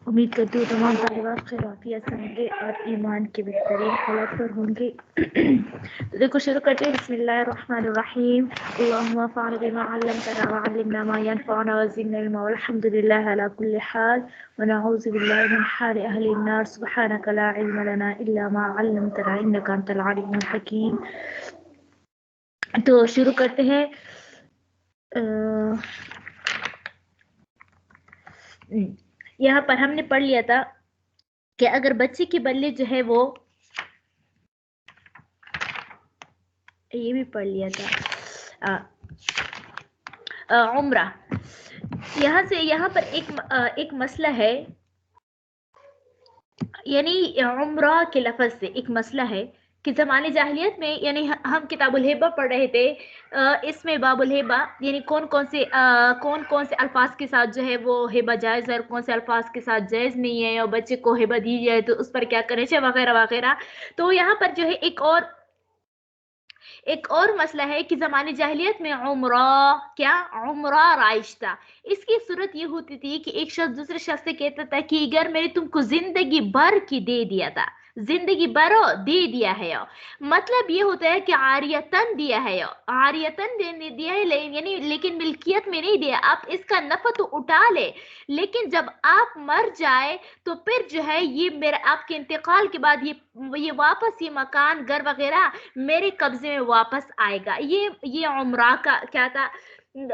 امید کرتی ہوں تمام طالبات خیر عافیت سے ہوں گے اور ایمان کے بہترین حالات پر ہوں گے. تو دیکھو شروع کرتے ہیں. بسم اللہ الرحمن الرحیم. اللهم انفعنا بما علمتنا وعلمنا ما ينفعنا وزدنا علما والحمد لله على كل حال ونعوذ بالله من حال اهل النار. سبحانك لا علم لنا الا ما علمتنا انك انت العليم الحكيم. تو شروع کرتے ہیں. یہاں پر ہم نے پڑھ لیا تھا کہ اگر بچے کے بلے جو ہے وہ یہ بھی پڑھ لیا تھا عمرہ. یہاں سے یہاں پر ایک مسئلہ ہے، یعنی عمرہ کے لفظ سے ایک مسئلہ ہے کہ زمانے جاہلیت میں، یعنی ہم کتاب الہبہ پڑھ رہے تھے، اس میں باب الہبہ یعنی کون کون سے الفاظ کے ساتھ جو ہے وہ ہبہ جائز ہے اور کون سے الفاظ کے ساتھ جائز نہیں ہے، اور بچے کو ہبہ دی جائے تو اس پر کیا کرنا چاہیے وغیرہ وغیرہ. تو یہاں پر جو ہے ایک اور مسئلہ ہے کہ زمانے جاہلیت میں عمرہ رائج تھا. اس کی صورت یہ ہوتی تھی کہ ایک شخص دوسرے شخص سے کہتا تھا کہ اگر میں نے تم کو زندگی بھر کی دے دیا تھا، زندگی بھر دے دیا ہے، مطلب یہ ہوتا ہے کہ عاریتن دیا ہے، عاریتن دیا ہے یعنی لیکن ملکیت میں نہیں دیا. آپ اس کا نفع تو اٹھا لے، لیکن جب آپ مر جائے تو پھر جو ہے یہ آپ کے انتقال کے بعد یہ واپس یہ مکان گھر وغیرہ میرے قبضے میں واپس آئے گا. یہ عمرہ کا کیا تھا،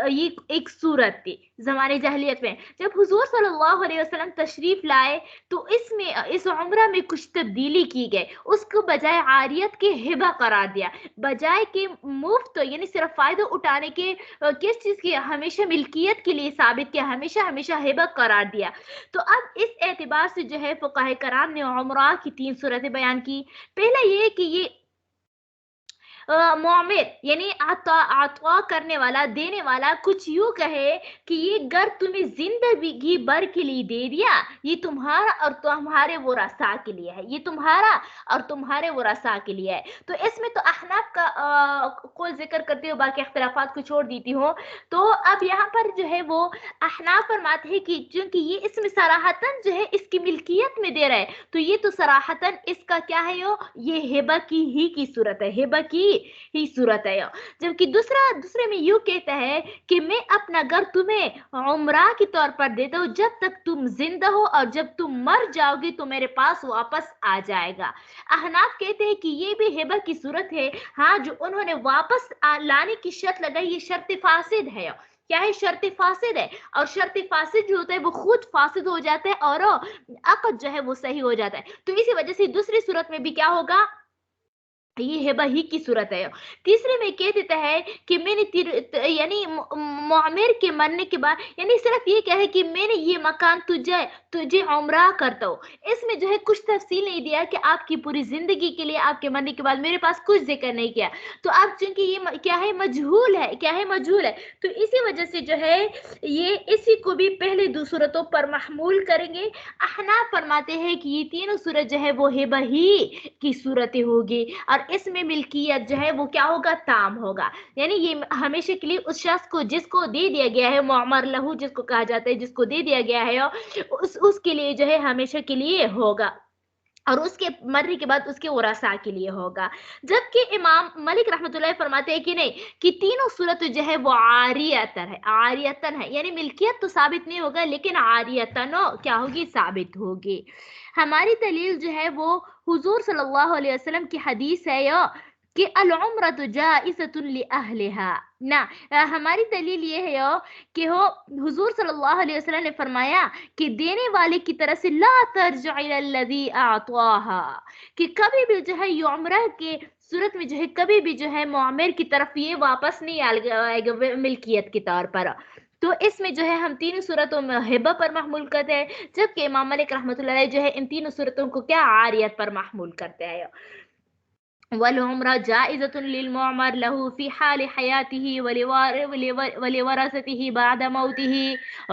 یہ ایک صورت تھی زمانے جاہلیت میں. جب حضور صلی اللہ علیہ وسلم تشریف لائے تو اس عمرہ میں کچھ تبدیلی کی گئی. اس کو بجائے عاریت کے ہبہ قرار دیا، بجائے کہ مفت یعنی صرف فائدہ اٹھانے کے کس چیز کی ہمیشہ ملکیت کے لیے ثابت کیا، ہمیشہ ہبہ قرار دیا. تو اب اس اعتبار سے جو ہے فقہاء کرام نے عمرہ کی 3 صورتیں بیان کی. پہلا یہ کہ یہ معمر یعنی عطا کرنے والا، دینے والا کچھ یوں کہے کہ یہ گھر تمہیں زندگی بھر کے لیے دے دیا، یہ تمہارا اور تمہارے ورثاء کے لیے ہے، یہ تمہارا اور تمہارے ورثاء کے لیے ہے. تو اس میں تو احناف کا قول ذکر کرتے ہو، باقی اختلافات کو چھوڑ دیتی ہوں. تو اب یہاں پر جو ہے وہ احناف فرماتے ہیں کہ چونکہ یہ اس میں صراحتاً جو ہے اس کی ملکیت میں دے رہا ہے تو یہ تو صراحتاً اس کا کیا ہے، یہ ہبہ کی صورت ہے، ہبہ کی ہی صورت ہے. جبکہ دوسرے میں یوں کہتا ہے کہ میں اپنا گھر تمہیں عمرہ کے طور پر دیتا ہوں جب تک تم زندہ ہو، اور جب تم مر جاؤ گے تو میرے پاس واپس آ جائے گا. احناف کہتے ہیں کہ یہ بھی ہبہ کی صورت ہے. ہاں، جو انہوں نے واپس لانے کی شرط لگائی یہ شرط فاسد ہے. کیا ہے؟ شرط فاسد ہے. اور شرط فاسد جو ہوتا ہے وہ خود فاسد ہو جاتا ہے اور عقد جو ہے وہ صحیح ہو جاتا ہے. تو اسی وجہ سے دوسری صورت میں بھی کیا ہوگا، یہ ہبہ ہی کی صورت ہے. تیسرے میں کہہ دیتا ہے کہ میں نے یعنی معمر کے مرنے کے بعد یعنی صرف یہ کہے کہ میں نے یہ مکان تجھے عمرہ کرتا ہوں. اس میں جو ہے کچھ تفصیل نہیں دیا کہ آپ کی پوری زندگی کے لیے آپ کے مرنے کے بعد میرے پاس کچھ ذکر نہیں کیا. تو اب چونکہ یہ کیا ہے، مجہول ہے، تو اسی وجہ سے جو ہے یہ اسی کو بھی پہلے دو صورتوں پر محمول کریں گے. احناف فرماتے ہیں کہ یہ تینوں صورت جو ہے وہ ہبہ ہی کی صورتیں ہوگی، اور اس میں ملکیت جو ہے وہ کیا ہوگا، تام ہوگا. یعنی یہ ہمیشہ کے لیے اس شخص کو جس کو دے دیا گیا ہے، معمر لہو جس کو کہا جاتا ہے، جس کو دے دیا گیا ہے اس کے لیے جو ہے ہمیشہ کے لیے ہوگا، اور اس کے مرنے کے بعد اس کے ورثاء کے لیے ہوگا. جبکہ امام مالک رحمۃ اللہ فرماتے ہیں کہ نہیں، کہ تینوں صورت جو ہے وہ عاریتن ہے، یعنی ملکیت تو ثابت نہیں ہوگا لیکن عاریتن کیا ہوگی، ثابت ہوگی. ہماری دلیل جو ہے وہ حضور صلی اللہ علیہ وسلم کی حدیث ہے کہ العمرۃ جائزۃ لأہلها. نہ ہماری دلیل یہ ہے کہ حضور صلی اللہ علیہ وسلم نے فرمایا کہ دینے والے کی طرف سے لا ترجع الی الذی اعطاها، کہ کبھی بھی جو ہے یہ عمرہ کے صورت میں جو ہے کبھی بھی جو ہے معمر کی طرف یہ واپس نہیں آئے گا ملکیت کے طور پر. تو اس میں جو ہے ہم تینوں صورتوں میں ہبہ پر محمول کرتے ہیں، جبکہ امام مالک رحمۃ اللہ علیہ جو ہے ان تینوں صورتوں کو کیا، عاریت پر محمول کرتے ہیں. والعمرہ جائزۃ للمعمر له في حال حیاته ولورثته بعد موته.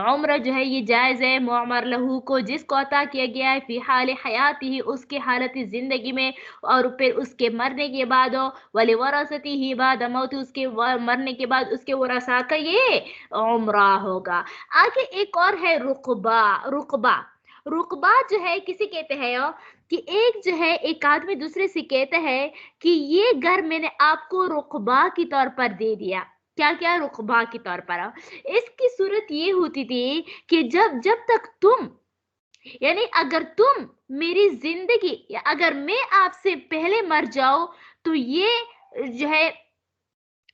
عمرہ جو ہے یہ جائز ہے معمر لہو کو، جس کو عطا کیا گیا ہے فی حال حیاته، اس کے حالت زندگی میں، اور پھر اس کے مرنے کے بعد، ولورثته بعد موته، اس کے مرنے کے بعد اس کے ورثاء کا یہ عمرہ ہوگا. آگے ایک اور ہے رقبہ. रुकबा जो है किसे कहते हैं कि एक जो है एक आदमी दूसरे से कहता है कि ये घर मैंने आपको रुकबा के तौर पर दे दिया। क्या क्या रुकबा के तौर पर। इसकी सूरत ये होती थी कि जब जब तक तुम यानी अगर तुम मेरी जिंदगी या अगर मैं आपसे पहले मर जाऊं तो ये जो है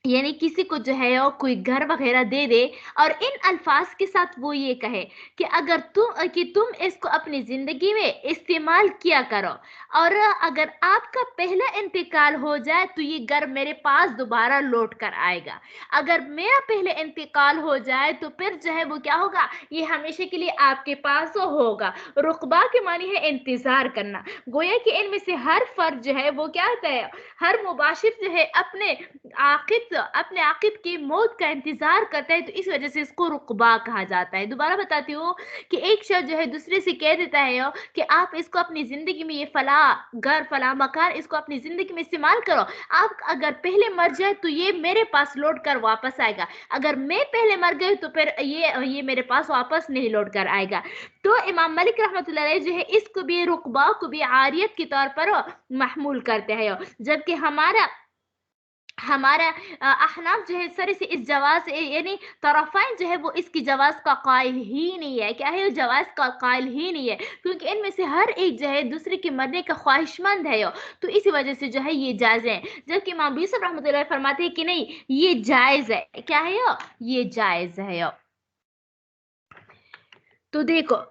यानी किसी को जो है कोई घर वगैरह दे दे और इन अल्फाज के साथ वो ये कहे कि अगर तुम इसको अपनी जिंदगी में इस्तेमाल किया करो और अगर आपका पहला इंतकाल हो जाए तो ये घर मेरे पास दोबारा लौट कर आएगा। अगर मेरा पहले इंतकाल हो जाए तो फिर जो है वो क्या होगा, ये हमेशा के लिए आपके पास होगा। रुकबा के मानी है इंतजार करना। गोया कि इनमें से हर फर्द जो है वो क्या होता है, हर मुबाशिर जो है अपने आकिब की मौत का इंतजार करता है, तो इस वजह से इसको रुकबा कहा जाता है। दोबारा बताती हूँ कि एक शख्स जो है दूसरे से कह देता है कि आप इसको अपनी जिंदगी में, ये फला घर फला मकान, इसको अपनी जिंदगी में इस्तेमाल करो। आप अगर पहले मर जाए तो ये मेरे पास लौट कर वापस आएगा, अगर मैं पहले मर गई तो फिर ये मेरे पास वापस नहीं लौट कर आएगा। तो इमाम मलिक रहमतुल्लाह अलैह जो है इसको भी, रुकबा को भी आरियत के तौर पर महमूल करते हैं, जबकि हमारा अहनाफ जो है सर से इस जवाज यानी तरफ़ाइन जो है वो इसकी जवाज का कायल ही नहीं है। क्या है, जवाज का कायल ही नहीं है, क्योंकि इनमें से हर एक जो है दूसरे के मरने का ख्वाहिशमंद है, तो इसी वजह से जो है ये जायज़ है। जबकि इमाम यूसुफ रहमतुल्लाह फरमाते हैं कि नहीं, ये जायज़ है। क्या है, ये जायज़ है। तो देखो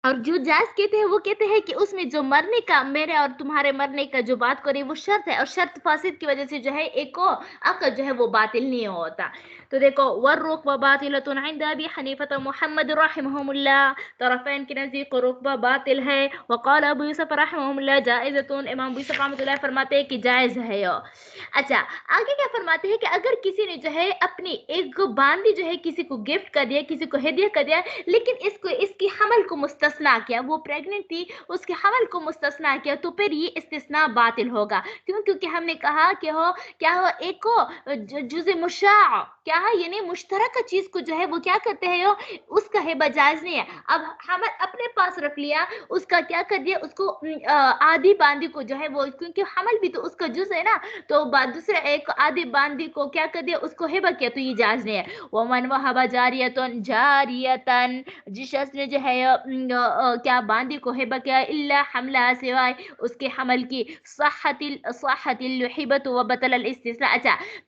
और जो जायज कहते हैं वो कहते हैं कि उसमें जो मरने का, मेरे और तुम्हारे मरने का जो बात करें वो शर्त है, और शर्त फासिद की वजह से जो है एक को अक़द जो है वो बातिल नहीं होता। तो देखो वर्रुकबा बातिलतुन इन्द अबी हनीफा मुहम्मद रहमहुल्लाह, तरफ़ैन के नज़दीक रुकबा बातिल है। वक़ाल अबू यूसुफ रहमहुल्लाह जाइज़तुन, इमाम अबू यूसुफ रहमतुल्लाह फरमाते हैं कि जायज़ है। अच्छा, आगे क्या फरमाते हैं कि अगर किसी ने जो है अपनी एक बांदी जो है किसी को गिफ्ट कर दिया, किसी को हदिया कर दिया, लेकिन इसकी हमल को मुस्तस्ना किया, वो प्रेग्नेंट थी, उसके हमल को मुस्तस्ना किया, तो फिर ये इस्तिस्ना बातिल होगा। क्यों? क्योंकि हमने कहा कि क्या हो, एक को जुज़े मुशा क्या है, यानी मुश्तरक चीज को जो है वो क्या करते हैं, उसका है बजाज नहीं है। अब हम अपने पास रख लिया, उसका क्या कर दिया, उसको आधी बांदी को जो है वो, क्योंकि हमल भी तो उसका जुज है ना, तो दूसरे एक आधी बांदी को क्या कर दिया, उसको हिबा किया, तो ये जायज नहीं है। वमन वहबा जारियतन जारियतन, जिस शख्स ने जो है क्या बांदी को हिबा किया, इल्ला हमला, सिवाय उसके हमल की, सह्हतिल हिबत व बतल अल इस्तिस्ना।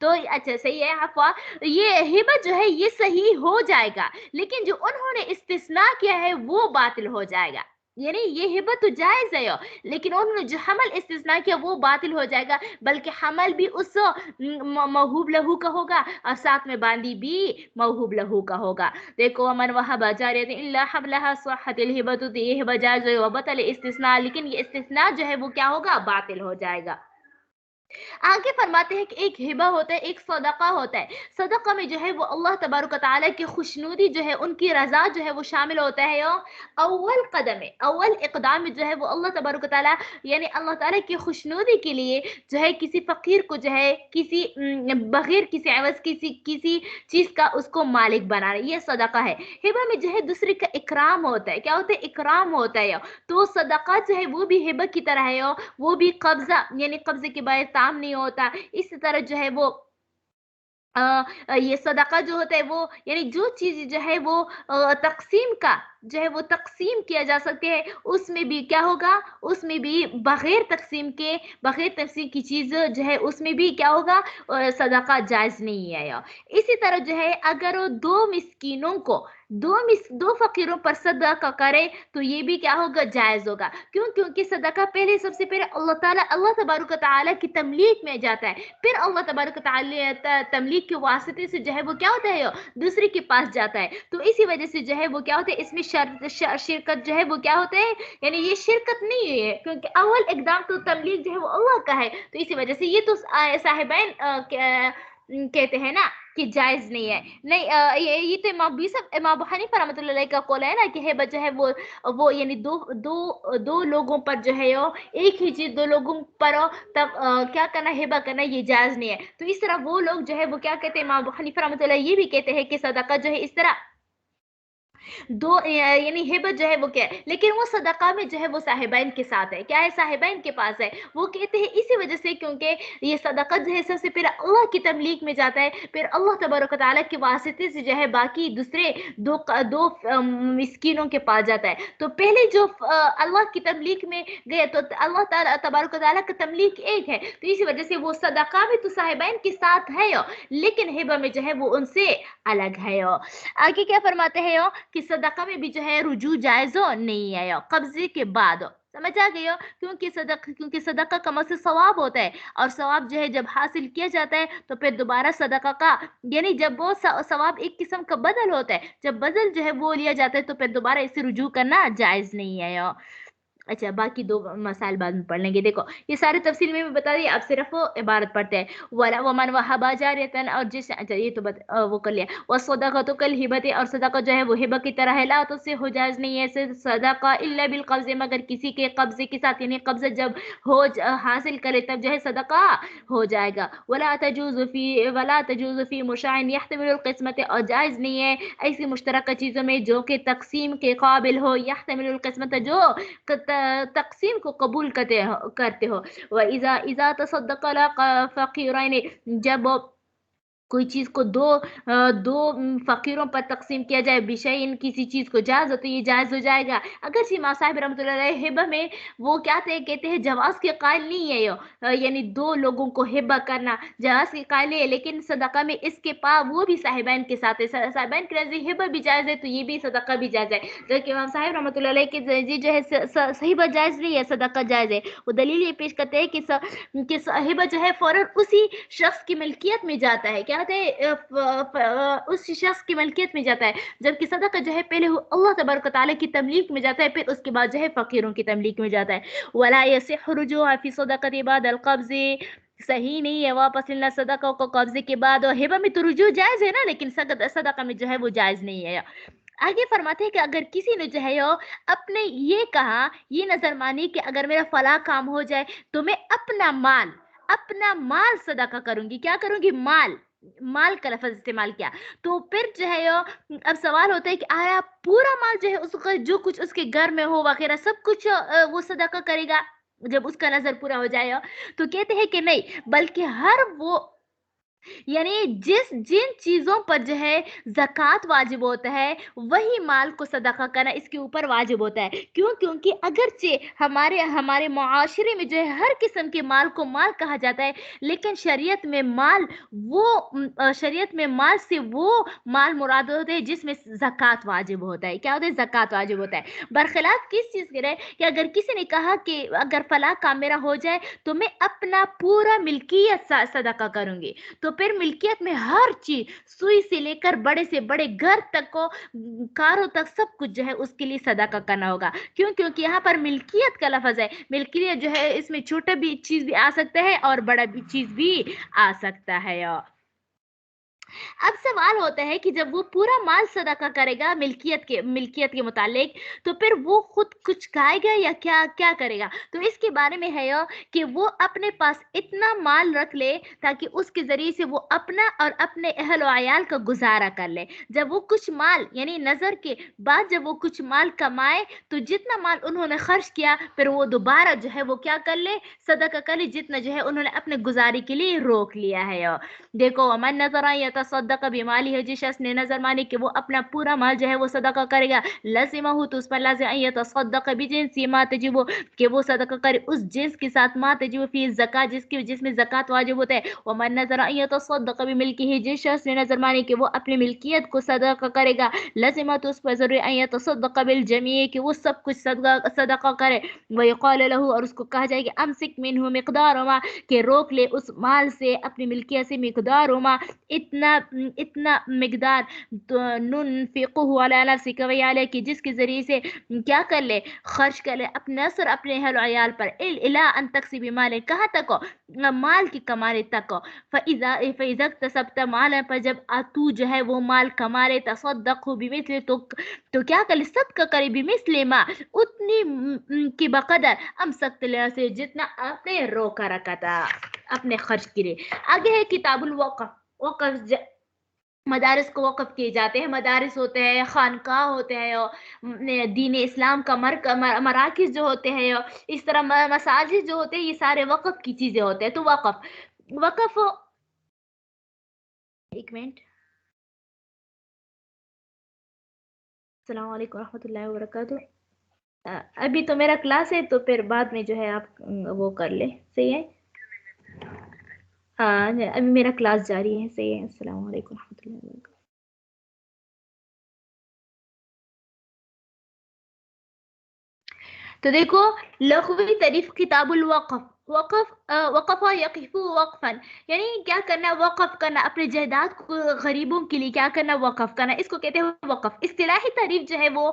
तो अच्छा सही है, अफवा ये हिबा जो है ये सही हो जाएगा, लेकिन जो उन्होंने इस्तिस्ना किया है वो बातिल हो जाएगा। यानी ये हिबा तो जायज है, लेकिन उन्होंने जो हमल इस्तिस्ना किया वो बातिल हो जाएगा, बल्कि हमल भी उस मौहूब लहू का होगा, और साथ में बांदी भी मौहूब लहू का होगा। देखो अमन वहबा जारियत इल्ला हमलहा सह्हतिल हिबतु, ये हिबा जायज है व बतल इस्तिस्ना, लेकिन ये इस्तिस्ना जो है वो क्या होगा, बातिल हो जाएगा। आगे फरमाते हैं कि एक हिबा होता है, एक सदका होता है। सदका में जो है वो अल्लाह तबारक तआला की खुशनुदी जो है, उनकी रजा जो है वो शामिल होता है। अव्वल कदम है, अव्वल इक़दाम में जो है वो अल्लाह तबारक तआला, यानी अल्लाह ताला की खुशनुदी के लिए जो है किसी फकीर को जो है किसी बगैर किसी एवज किसी चीज का उसको मालिक बनाना, ये सदका है। हिबा में जो है दूसरे का इकराम होता है। क्या होता है, इकराम होता है। तो सदका जो है वो भी हिबा की तरह है, वो भी कब्जा, यानी कब्जे के बाद ताम नहीं होता। इसी तरह जो है वो ये सदका जो होता है वो, यानी जो चीज जो है वो तकसीम का जो है वो तकसीम किया जा सकते हैं, उसमें भी क्या होगा, उसमें भी बगैर तकसीम की चीज जो है उसमें भी क्या होगा, सदका जायज नहीं है। इसी तरह जो है अगर वो दो फकीरों पर सदका करे तो ये भी क्या होगा, जायज होगा। क्यों? क्योंकि सदका पहले, सबसे पहले अल्लाह तबारक तआला की तमलीक में जाता है, फिर अल्लाह तबारक तआला तमलीक के वास्ते से जो है वो क्या होता है, दूसरे के पास जाता है। तो इसी वजह से जो है वो क्या होता है, इसमें शिरकत जो है वो क्या होता है, यानी ये शिरकत नहीं है, क्योंकि अव्वल एकदम तो तमलीक जो है वो अल्लाह का है। तो इसी वजह से ये तो साहिबाइन कहते हैं ना कि जायज नहीं है। नहीं ये तो इमाम हनीफा रहमतुल्लाह अलैह का कौल है ना कि हिबा जो है वो यानी दो लोगों पर जो है एक ही चीज दो लोगों पर तब क्या करना, हिबा करना, ये जायज नहीं है। तो इस तरह वो लोग जो है वो क्या कहते हैं, इमाम हनीफा रहमतुल्लाह ये भी कहते हैं कि सदका जो है इस तरह दो यानी हिबत जो है वो क्या है, लेकिन वो सदका में जो है वो साहिबाइन के साथ है। क्या है, साहिबाइन के पास है। वो कहते हैं इसी वजह से क्योंकि ये सदका जो है सबसे पहले अल्लाह की तबलीग में जाता है, फिर अल्लाह तबारक व तआला के वास्ते से जो है बाकी दूसरे दो मिस्कीनों के पास जाता है। तो पहले जो अल्लाह की तबलीग में गए तो अल्लाह ताला तबारक व तआला का तबलीग एक है, तो इसी वजह से वो सदका में तो साहिबाइन के साथ है, लेकिन हिबा में जो है वो उनसे अलग है। आगे क्या फरमाते हैं कि सदका में भी जो है रुजू जायज नहीं है कब्जे के बाद। समझ आ गई हो, क्योंकि सदका का मकसद सवाब होता है, और सवाब जो है जब हासिल किया जाता है तो फिर दोबारा सदका का यानी जब वो सवाब एक किस्म का बदल होता है, जब बदल जो है वो लिया जाता है तो फिर दोबारा इसे रुजू करना जायज नहीं है। अच्छा, बाकी दो मसाइल बाद में पढ़ लेंगे। देखो ये सारे तफसील में बता दिए, अब सिर्फ वो इबारत पढ़ते हैं। वला वमन वहबा जारियतन, और जिस अच्छा ये तो वो कर लिया। व सदका तो कल हिबत, और सदका जो है वो हिबा की तरह है। ला तो से हो जायज नहीं है सदका इल्ला बिल कब्जे, मगर किसी के कब्जे के साथ, यानी कब्जा जब हासिल करे तब जो है सदका हो जाएगा। वला तजूज़ फी मुशाइन यहतमिलुल क़िस्मत, और जायज नहीं है ऐसी मुश्तरका चीजों में जो कि तकसीम के काबिल हो। यहतमिलुल क़िस्मत, जो तकसीम को कबूल करते हो। व इज़ा इज़ा तसद्दक़ अला फ़क़ीरैन, जब कोई चीज को दो फकीरों पर तकसीम किया जाए, बिशैइन किसी चीज को जायज हो तो ये जायज हो जाएगा। अगर इमाम साहब रहमतुल्लाह अलैह हिबा में वो क्या कहते हैं जवाज के कायल नहीं है यानी दो लोगों को हिबा करना जवाज के कायल है, लेकिन सदका में इसके पास वो भी साहिबाइन के साथ है। साहिबाइन के नजदीक हिबा भी जायज है तो ये भी सदका भी जायज है। जबकि इमाम साहब रहमतुल्लाह अलैह के नजदीक जो है हिबा जायज नहीं है, सदका जायज है। वो दलील ये पेश करते हैं कि हिबा जो है फौरन उसी शख्स की मिल्कियत में जाता है, क्या होता है उस शख्स की मिल्कियत में जाता है, जबकि सदका जो है पहले अल्लाह तबारक व तआला की तमलीक में जाता है, फिर उसके बाद जो है फकीरों की तमलीक में जाता है। वला यसिह रुजूअ फी सदक़ति बाद अल क़ब्ज़, सही नहीं है वापस लेना सदका को कब्जे के बाद। और हिबा में तो रुजू जायज है ना, लेकिन सदका में जो है वो जायज नहीं है। आगे फरमाते हैं कि अगर किसी ने जो है अपने ये कहा, ये नजर मानी कि अगर मेरा फला काम हो जाए तो मैं अपना माल सदका करूंगी। क्या करूंगी? माल का लफ्ज इस्तेमाल किया। तो फिर जो है अब सवाल होता है कि आया पूरा माल जो है उसका जो कुछ उसके घर में हो वगैरह सब कुछ वो सदका करेगा जब उसका नजर पूरा हो जाए? तो कहते हैं कि नहीं, बल्कि हर वो यानी जिन चीजों पर जो है ज़कात वाजिब होता है वही माल को सदका करना इसके ऊपर वाजिब होता है। क्यों? क्योंकि अगरचे हमारे मुआशरे में जो है हर किस्म के माल को माल कहा जाता है, लेकिन शरीयत में शरीयत में माल से वो माल मुराद होते हैं जिसमें ज़कात वाजिब होता है। क्या होता है? ज़कात वाजिब होता है। बरखिलाफ किस चीज़ के रहे कि अगर किसी ने कहा कि अगर फला काम मेरा हो जाए तो मैं अपना पूरा मिल्कियत सदका करूंगी, तो फिर मिल्कियत में हर चीज सुई से लेकर बड़े से बड़े घर तक को कारों तक सब कुछ जो है उसके लिए सदका करना होगा। क्यों? क्योंकि यहाँ पर मिल्कियत का लफ्ज है। मिल्कियत जो है इसमें छोटा भी चीज भी आ सकता है और बड़ा भी चीज भी आ सकता है। अब सवाल होता है कि जब वो पूरा माल सदका करेगा मिल्कियत के मुतालिक, तो फिर वो खुद कुछ खाएगा या क्या करेगा? तो इसके बारे में है कि वो अपने पास इतना माल रख ले ताकि उसके जरिए से वो अपना और अपने अहल व अयाल का गुजारा कर ले। जब वो कुछ माल यानी नजर के बाद जब वो कुछ माल कमाए तो जितना माल उन्होंने खर्च किया फिर वो दोबारा जो है वो क्या कर ले? सदका कर ले, जितना जो है उन्होंने अपने गुजारे के लिए रोक लिया है। देखो मन नजर यतसद्दक़ बिमालिही, जिस शख्स ने नजर मानी कि वो अपना पूरा माल जो है वो सदका करेगा, लज़िमहु, तो उस पर लाज़िम है यतसद्दक़ बिजिन्सी मा तजिबु, कि वो सदका करे उस जिन्स के साथ मा तजिबु फी ज़कात, जिसमें ज़कात वाजिब होता है। व मन नजर यतसद्दक़ बिमिल्किही, जिस शख्स ने नजर मानी कि वो अपनी मिल्कियत को सदका करेगा, लज़िमहु, तो उस पर ज़रूरी है यतसद्दक़ बिलजमी, कि वो सब कुछ सदका करे। व युक़ाल लहू, और उसको कहा जाएगा अमसिक मिन्हु मिक़दारमा, कि रोक ले उस माल से अपनी मिल्कियत से मिक़दारमा, इतना मिक़दार नुनफ़िक़ुहु अला नफ़्सिका व अय्यालिका, कि जिसके ज़रिए से क्या कर ले? खर्च कर ले अपने नस्र अपने अहल व अयाल पर। इला अन तक्सिबी माल, कहाँ तक हो? माल की कमाने तक हो। फ़इज़ा इक्तसबत मालन, पर जब तू जो है वो माल कमा ले, तसद्दक़ु बिमिस्लिही, तो क्या कर ले? सदका करे बिमिस्लि मा, उतनी की बक़दर अमसकत से, जितना आपने रोका रखा था अपने खर्च के लिए। आगे है किताबुल वक़्फ़। वक़्फ़ मदारिस को वक़्फ़ किए जाते हैं, मदारिस होते हैं, खानकाह होते हैं और दीन इस्लाम का मराकिज़ जो होते हैं और इस तरह मसाजिद जो होते हैं, ये सारे वक़्फ़ की चीज़ें होते हैं। तो वक़्फ़ 1 मिनट। अस्सलाम वालेकुम रहमतुल्लाहि व बरकातुहू। अभी तो मेरा क्लास है, तो फिर बाद में जो है आप वो कर लें, सही है? हाँ, अभी मेरा क्लास जारी है, सही है। अस्सलाम वालेकुम रहमतुल्लाहि व बरकातुहू। तो देखो, लग़वी तारीफ़ किताबुल वक़्फ़, वक़फ़ यक़िफ़ु वक़फ़न, यानी क्या करना, वक़फ़ करना, अपने जायदाद को गरीबों के लिए क्या करना, वक़फ़ करना, इसको कहते हैं वक़फ़। इस्तिलाही तारीफ़ जो है वो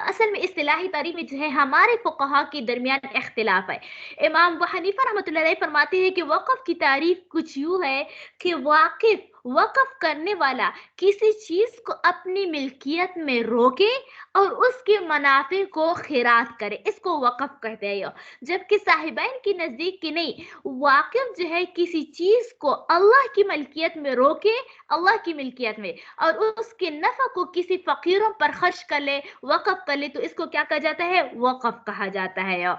असल में इस्तिलाही तारीफ़ में जो है हमारे फ़ुक़हा के दरमियान इख्तिलाफ़ है। इमाम अबू हनीफ़ा रहमतुल्लाह अलैह फरमाते हैं कि वक़फ़ की तारीफ़ कुछ यूँ है कि वाक़िफ़, वक़फ़ करने वाला किसी चीज़ को अपनी मिल्कियत में रोके और उसके मुनाफ़े को खिरात करे, इसको वक़्फ़ कहते हैं यो। जबकि साहिबैन के नज़दीक की नहीं, वाक़िफ़ जो है किसी चीज़ को अल्लाह की मलकियत में रोके, अल्लाह की मिल्कियत में, और उसके नफ़ा को किसी फ़कीरों पर खर्च कर ले, वक़्फ़ कर ले, तो इसको क्या कहा जाता है, वक़्फ़ कहा जाता है यो।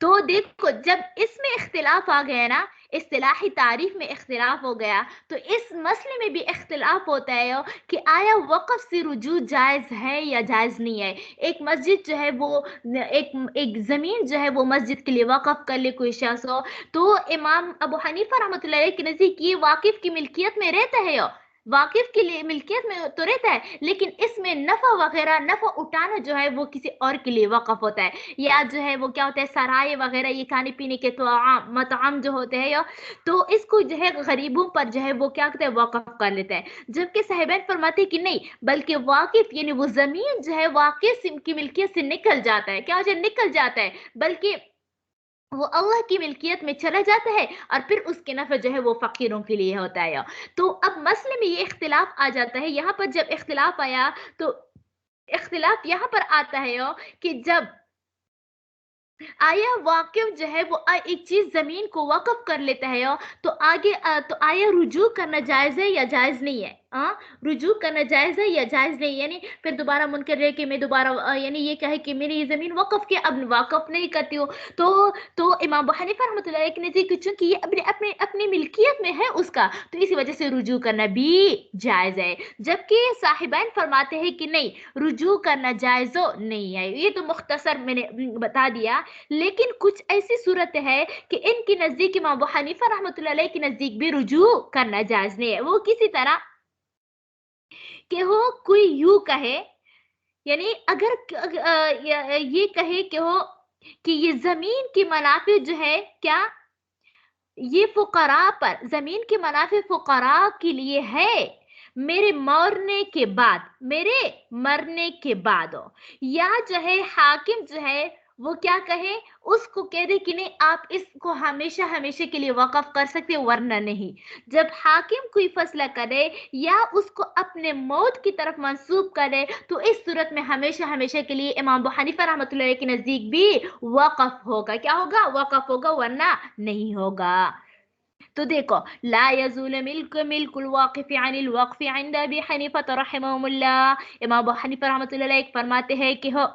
तो देखो, जब इसमें इख्तिलाफ आ गया ना, इस्तिलाही तारीफ में इख्तिलाफ हो गया, तो इस मसले में भी इख्तिलाफ होता है कि आया वक़्फ़ से रुजू जायज़ है या जायज़ नहीं है। एक मस्जिद जो है वो एक एक ज़मीन जो है वो मस्जिद के लिए वक़्फ़ कर ले कोई शख़्स हो, तो इमाम अबू हनीफ़ा रहमतुल्लाह अलैह के नज़दीक ये वाक़िफ़ की मिल्कियत में रहता है वाक़िफ़ के लिए मिल्कियत में तो रहता है, लेकिन इसमें नफ़ा वग़ैरह, नफ़ा उठाना जो है वो किसी और के लिए वक़्फ़ होता है। या जो है वो क्या होता है, सराय वगैरह, ये खाने-पीने के मताम जो होते हैं, या तो इसको जो है गरीबों पर जो है वो क्या कहते हैं, वक़्फ़ कर लेते हैं। जबकि साहिबैन फरमाते हैं कि नहीं, बल्कि वाक़िफ़ यानी वो ज़मीन जो है वाक़िफ़ की मिल्कियत से निकल जाता है, क्या हो जाए, निकल जाता है, बल्कि वो अल्लाह की मिल्कियत में चला जाता है और फिर उसके नफ़ा जो है वो फ़कीरों के लिए होता है। तो अब मसले में ये इख्तिलाफ आ जाता है, यहाँ पर जब इख्तिलाफ आया, तो इख्तिलाफ यहाँ पर आता है कि जब आया वाक़िफ़ जो है वो एक चीज़ ज़मीन को वक़्फ़ कर लेता है तो आगे तो आया रुजू करना जायज़ है या जायज़ नहीं है? रुजू करना जायज़ है या जायज़ नहीं? यानी फिर दोबारा मुनकर रहे कि मैं दोबारा यानी ये कहे कि मेरी ये ज़मीन वक़्फ़ की, अब वक़्फ़ नहीं करती हूँ। तो इमाम अबू हनीफ़ा रहमतुल्लाह अलैह के नज़दीक चूँकि ये अपनी अपनी अपनी मिल्कियत में है उसका, तो इसी वज़ह से रुजू करना भी जायज़ है। जबकि साहिबैन फरमाते हैं कि नहीं, रुजू करना जायज़ नहीं है। ये तो मुख्तसर मैंने बता दिया। लेकिन कुछ ऐसी सूरत है कि इनके नज़दीक इमाम अबू हनीफ़ा रहमतुल्लाह अलैह के नज़दीक भी रुजू करना जायज़ नहीं है। वो किसी तरह कि हो कोई यूँ कहे, यानी अगर ये कहे कि हो कि ये ज़मीन की मनाफ़िअ जो है क्या, ये फ़ुक़रा पर, ज़मीन के मनाफ़िअ फ़ुक़रा के लिए है, मेरे मरने के बाद हो। या जो है हाकिम जो है वो क्या कहे, उसको कह दे कि नहीं, आप इसको हमेशा-हमेशा के लिए वक़्फ़ कर सकते हो, वरना नहीं। जब हाकिम कोई फ़ैसला करे या उसको अपने मौत की तरफ मंसूब करे, तो इस सूरत में हमेशा-हमेशा के लिए इमाम अबू हनीफ़ा रहमतुल्लाह अलैह के नज़दीक भी वक़्फ़ होगा। क्या होगा? वक़्फ़ होगा, वरना नहीं होगा। तो देखो, ला यज़ूल मिल्कुल वाक़िफ़ अनिल वक़्फ़ इंद अबी हनीफ़ा रहमहुल्लाह। इमाम अबू हनीफ़ा रहमतुल्लाह अलैह फरमाते हैं कि हो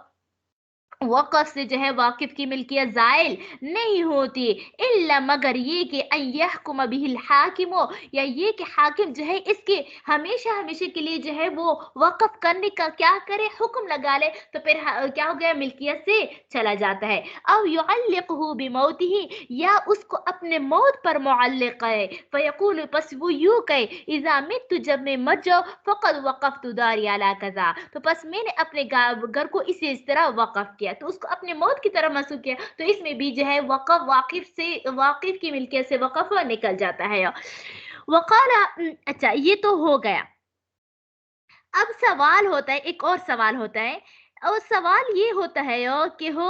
वक़्फ़ से जो है वाक़िफ़ की मिल्कियत ज़ाइल नहीं होती, इल्ला मगर ये कि अन यहकुम बिहिल हाकिम हो, या ये कि हाकिम जो है इसके हमेशा-हमेशा के लिए जो है वो वक़्फ़ करने का क्या करे, हुक्म लगा ले, तो फिर क्या हो गया, मिल्कियत से चला जाता है। अव युअल्लिक़हु बिमौतिही, या उसको अपने मौत पर मुअल्लिक़ करे, फ़यक़ूलु, बस वो यूँ कहे, इज़ा मित्तु, जब मैं मर जाऊँ, फ़क़द वक़फ़्तु दारी अला कज़ा, तो बस मैंने अपने घर को इस तरह वक़्फ़ किया, तो उसको अपने मौत की तरफ मंसूब किया, तो इसमें भी जो है वक़्फ़ वाक़िफ़ की मिल्कियत से वक़्फ़ निकल जाता है। वक़ाला अच्छा, ये तो हो गया। अब सवाल होता है, एक और सवाल होता है, और सवाल ये होता है कि हो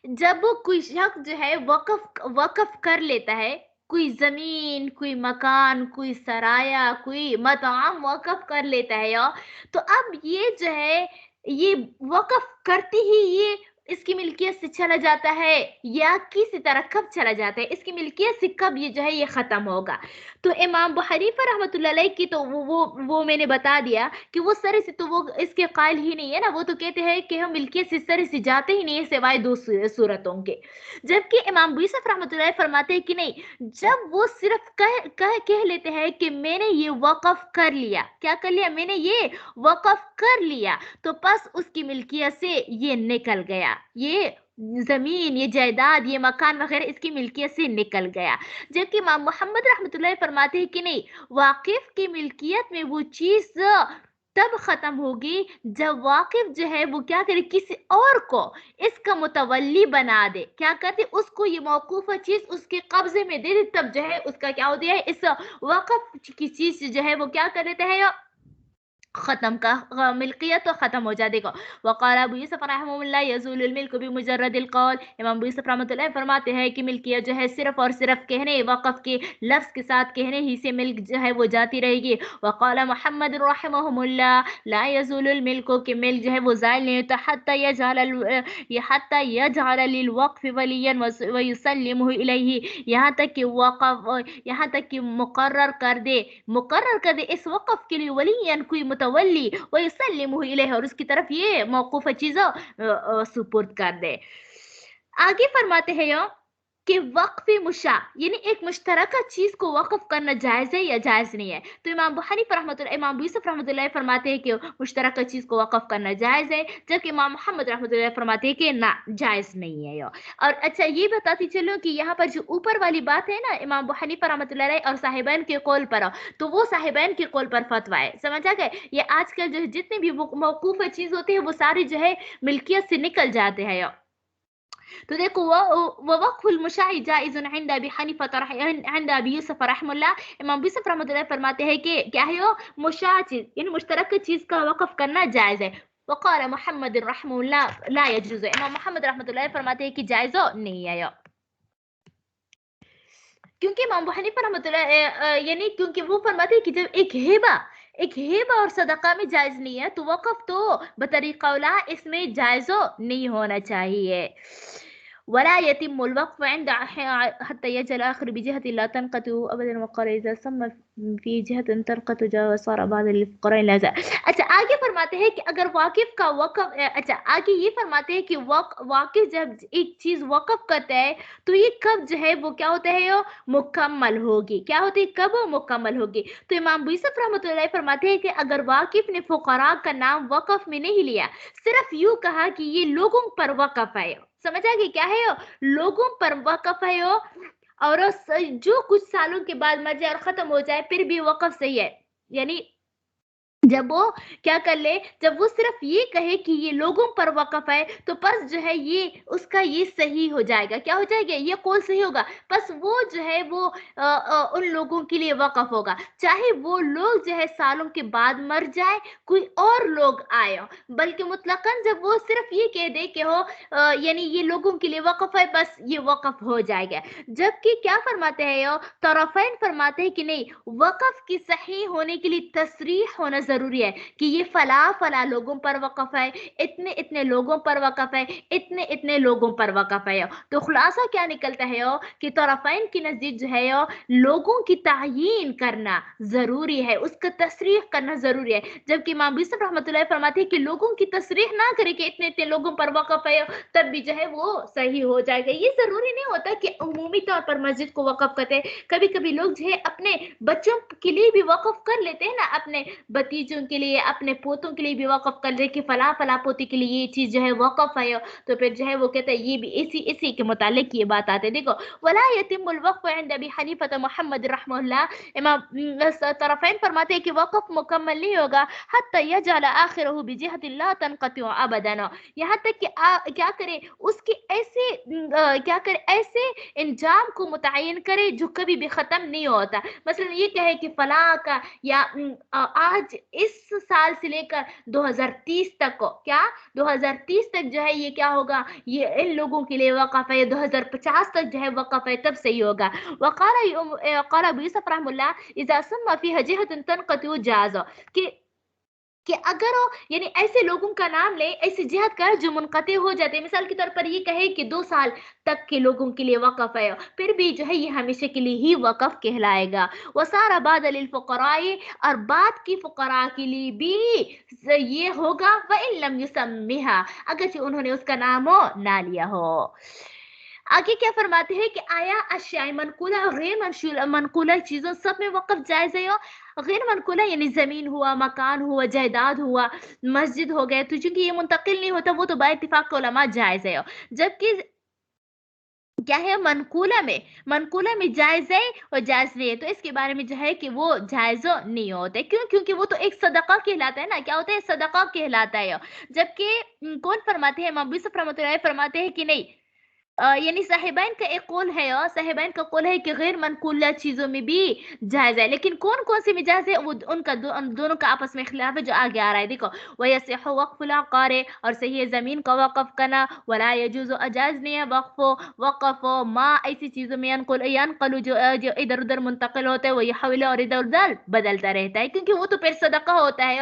जब कोई शख्स जो है वक़्फ़ कर लेता है, कोई ज़मीन, कोई मकान, कोई सराया, कोई मताम वक़्फ़ कर लेता है तो अब ये जो है, ये वक़्फ़ करते ही ये इसकी मिल्कियत से चला जाता है या किसी तरह कब चला जाता है, इसकी मिल्कियत से कब ये जो है ये ख़त्म होगा। तो इमाम अबू हनीफा रहमतुल्लाह अलैह की तो वो मैंने बता दिया कि वो सर से तो वो इसके कायल ही नहीं है ना, वो तो कहते हैं कि हम मिल्कियत से सर से जाते ही नहीं है सिवाय दो सूरतों के। जबकि इमाम अबू यूसुफ रहमतुल्लाह अलैह फरमाते हैं कि नहीं, जब वो सिर्फ कह लेते हैं कि मैंने ये वक़्फ़ कर लिया, क्या कर लिया, मैंने ये वक़्फ़ कर लिया, तो बस उसकी मिल्कियत से ये निकल गया, ये जमीन, ये जायदाद, ये मकान वगैरह इसकी मिल्कियत से निकल गया। जबकि इमाम मोहम्मद रहमतुल्लाह फरमाते हैं कि नहीं, वाकिफ की मिल्कियत में वो चीज तब खत्म होगी जब वाकिफ जो है वो क्या करे, किसी और को इसका मुतवल्ली बना दे, क्या करते, उसको ये मौकूफा चीज उसके कब्जे में दे दे, तब जो है उसका क्या होता है, इस वक़्फ़ की चीज जो है वो क्या कर देता है, ख़त्म का मिल्कियत तो ख़त्म हो जाएगा। वक़ाल अबू यूसुफ़ रहमहुल्लाह यज़ूलुल मिल्कु बिमुजर्रदिल क़ौल, इमाम अबू यूसुफ़ रहमतुल्लाह फरमाते हैं कि मिल्कियत जो है सिर्फ़ और सिर्फ़ कहने, वक़्फ़ के लफ्ज़ के साथ कहने ही से मिल्क जो है वो जाती रहेगी। वक़ाल मुहम्मद रहमहुल्लाह ला यज़ूलुल मिल्कु, कि मिल्क जो है वो ज़ाइल नहीं होता, हत्ता यजअल लिल वक़्फ़ वलिय्यन व युसल्लिमुहु इलैहि, यहाँ तक कि मुकर्रर कर दे इस वक़्फ़ के लिए वलियन, कोई मुतवल्ली, व युसल्लिमुहु इलैहि, और उसकी तरफ ये मौकूफ़ चीज़ सुपुर्द कर दे। आगे फरमाते हैं यो कि वक्फ मुशा यानी एक मुश्तरका चीज को वक्फ करना जायज है या जायज नहीं है। तो इमाम अबू हनीफा रहमतुल्लाह, इमाम अबू यूसुफ रहमतुल्लाह फरमाते हैं कि मुश्तरका चीज को वक्फ करना जायज है, जबकि इमाम मोहम्मद रहमतुल्लाह फरमाते हैं कि ना, जायज नहीं है यो। और अच्छा ये बताती चलो कि यहाँ पर जो ऊपर वाली बात है ना, इमाम अबू हनीफा रहमतुल्लाह अलैह और साहिबान के कौल पर, तो वो साहिबान के कौल पर फतवा है, समझ आ गए। ये आजकल जो जितनी भी मौकूफ चीज होती है वो सारी जो है मिल्कियत से निकल जाते हैं यो। तो देखो वक़्फ़ुल मुशाई जाइज़ुन इंद अबी हनीफ़ा इंद अबी यूसुफ़ रहमतुल्लाह, इमाम यूसुफ़ रहमतुल्लाह फरमाते हैं कि क्या है वो मुशा चीज़, यानी मुश्तरक चीज़ का वक़्फ़ करना जायज़ है। वक़ाल मुहम्मद रहमतुल्लाह ला यजूज़, इमाम मोहम्मद रहमतुल्लाह फरमाते हैं कि जायज़ नहीं है यो। क्योंकि इमाम अबू हनीफ़ा रहमतुल्लाह यानी क्योंकि वो फरमाते हैं कि जब एक हेबा और सदका में जायज़ नहीं है, तो वक़्फ़ तो बतरीक़ा औला इसमें जायज़ नहीं होना चाहिए। वला यतिम्मुल वक़्फ़ इंद हत्ता यजअल आखिर बिजिहति ला तनक़तु अबदन, वक़ाल इज़ा सम्मा फी जिहतिन तनक़तु वसारा बाद लिफ़क़राइन लाज़ा। अच्छा आगे फरमाते हैं कि अगर वाकिफ का वक़्फ़, अच्छा आगे ये फरमाते हैं कि वाकिफ जब एक चीज़ वक़्फ़ करता है तो ये कब जो है वो क्या होता है, यो मुकम्मल होगी, क्या होती है, कब वो मुकम्मल होगी। तो इमाम अबू यूसुफ़ रहमतुल्लाह फरमाते हैं कि अगर वाकिफ ने फुक़रा का नाम वक़्फ़ में नहीं लिया, सिर्फ यूं कहा कि ये लोगों पर वक़्फ़ है, समझ आ गई, क्या है यो लोगों पर वक़्फ़ है यो, और जो कुछ सालों के बाद मर जाए और खत्म हो जाए फिर भी वक़्फ़ सही है। यानी जब वो क्या कर ले, जब वो सिर्फ ये कहे कि ये लोगों पर वक़्फ़ है, तो बस जो है ये उसका ये सही हो जाएगा, क्या हो जाएगा, ये कौल सही होगा, बस वो जो है वो उन लोगों के लिए वक़्फ़ होगा, चाहे वो लोग जो है सालों के बाद मर जाए, कोई और लोग आए हो, बल्कि मुतलकन जब वो सिर्फ ये कह दे कि हो यानी ये लोगों के लिए वक़्फ़ है, बस ये वक़्फ़ हो जाएगा। जबकि क्या फरमाते हैं यो तरफ़ैन, फरमाते हैं कि नहीं, वक़्फ़ की सही होने के लिए तसरीह होना ज़रूरी है कि ये फला लोगों पर वक़्फ़ है, इतने लोगों पर वक़्फ़ है, इतने लोगों पर वक़्फ़ है। तो खुलासा क्या निकलता है कि तरफ़ैन के नज़दीक जो है लोगों की तायीन करना ज़रूरी है, उसका तसरीह करना ज़रूरी है। जबकि इमाम यूसुफ़ रहमतुल्लाह फरमाते हैं कि लोगों की तसरीह ना करे कि इतने लोगों पर वक़्फ़ है, तब भी जो है वो सही हो जाएगा। ये ज़रूरी नहीं होता कि उमूमी तौर पर मस्जिद को वक़्फ़ करते हैं, कभी-कभी लोग जो है अपने बच्चों के लिए भी वक़्फ़ कर लेते हैं ना, अपने भतीजों के लिए, अपने पोतों के लिए भी वक़्फ़ कर ले कि फला पोती के लिए ये चीज़ जो है वक़्फ़ है, तो फिर जो है वो कहते हैं ये भी इसी के मुतालिक ये बात आती है। देखो वला यतिम्मुल वक़्फ़ इंद अबी हनीफ़ा मोहम्मद रहमतुल्लाह, इमाम तरफ़ैन फरमाते हैं कि वक़्फ़ मुकम्मल नहीं होगा हत्ता यजअल आखिरहु बिजिहति ला तनक़तु अबदन, यहाँ तक कि क्या करे उसके ऐसे क्या करे ऐसे इंजाम को मुतय्यन करे जो कभी भी ख़त्म नहीं होता। मसलन ये कहे कि फला का या आज इस साल से लेकर 2030 तक को, क्या 2030 तक जो है ये क्या होगा, ये इन लोगों के लिए वक़्फ़ है, 2050 तक जो है वक़्फ़ है, तब सही होगा। क़ाल अबू यूसुफ़ रहमतुल्लाह इज़ा सम्मा फ़ीहा जिहतुन तनक़तु जाज़, कि کہ اگر وہ یعنی ایسے لوگوں کا نام لے، ایسی جہت کا جو منقطع ہو جاتے ہیں، مثال کے طور پر یہ کہے کہ 2 سال تک کے لوگوں کے لیے وقف ہے، پھر بھی جو ہے یہ ہمیشہ کے لیے ہی وقف کہلائے گا. وسارا بعد للفقراء، اور بعد کی فقراء کے لیے بھی یہ ہوگا، وَإِن لَمْ يُسَمِّهَا، اگرچہ انہوں نے اس کا نام ہو نہ لیا ہو. آگے کیا فرماتے ہیں کہ آیا اشیاء منقولہ اور غیر منقولہ چیزوں سب میں وقف جائز ہے؟ غیر منقولہ یعنی زمین ہوا، مکان ہوا، جائیداد ہوا، مسجد ہو گئے، تو چونکہ یہ منتقل نہیں ہوتا وہ تو با اتفاق علماء جائز ہے. جبکہ کیا ہے منقولہ میں جائز ہے اور جائز نہیں ہے، تو اس کے بارے میں جو ہے کہ وہ جائز نہیں ہوتا ہے. کیوں؟ کیونکہ وہ تو ایک صدقہ کہلاتا ہے نا. کیا ہوتا ہے؟ صدقہ کہلاتا ہے. جبکہ کون فرماتے ہیں؟ امام ابو یوسف رحمۃ اللہ علیہ فرماتے ہیں کہ نہیں، یعنی صاحبین کا ایک قول ہے، صاحبین کا قول ہے کہ غیر منقولہ چیزوں میں بھی جائز ہے. لیکن کون کون سی میں جائز ہے وہ ان کا دونوں کا آپس میں خلاف ہے جو آگے آ رہا ہے. دیکھو، وَيَصِحُّ وَقْفُ الْعَقَارِ، اور صحیح ہے زمین کا وقف کرنا، وَلَا يَجُوزُ، اجاز نہیں ہے وقف ما ایسی چیزوں میں ينقل جو ادھر ادھر منتقل ہوتا ہے، وہ يحول اور ادھر ادھر بدلتا رہتا ہے، کیونکہ وہ تو پھر صدقہ ہوتا ہے.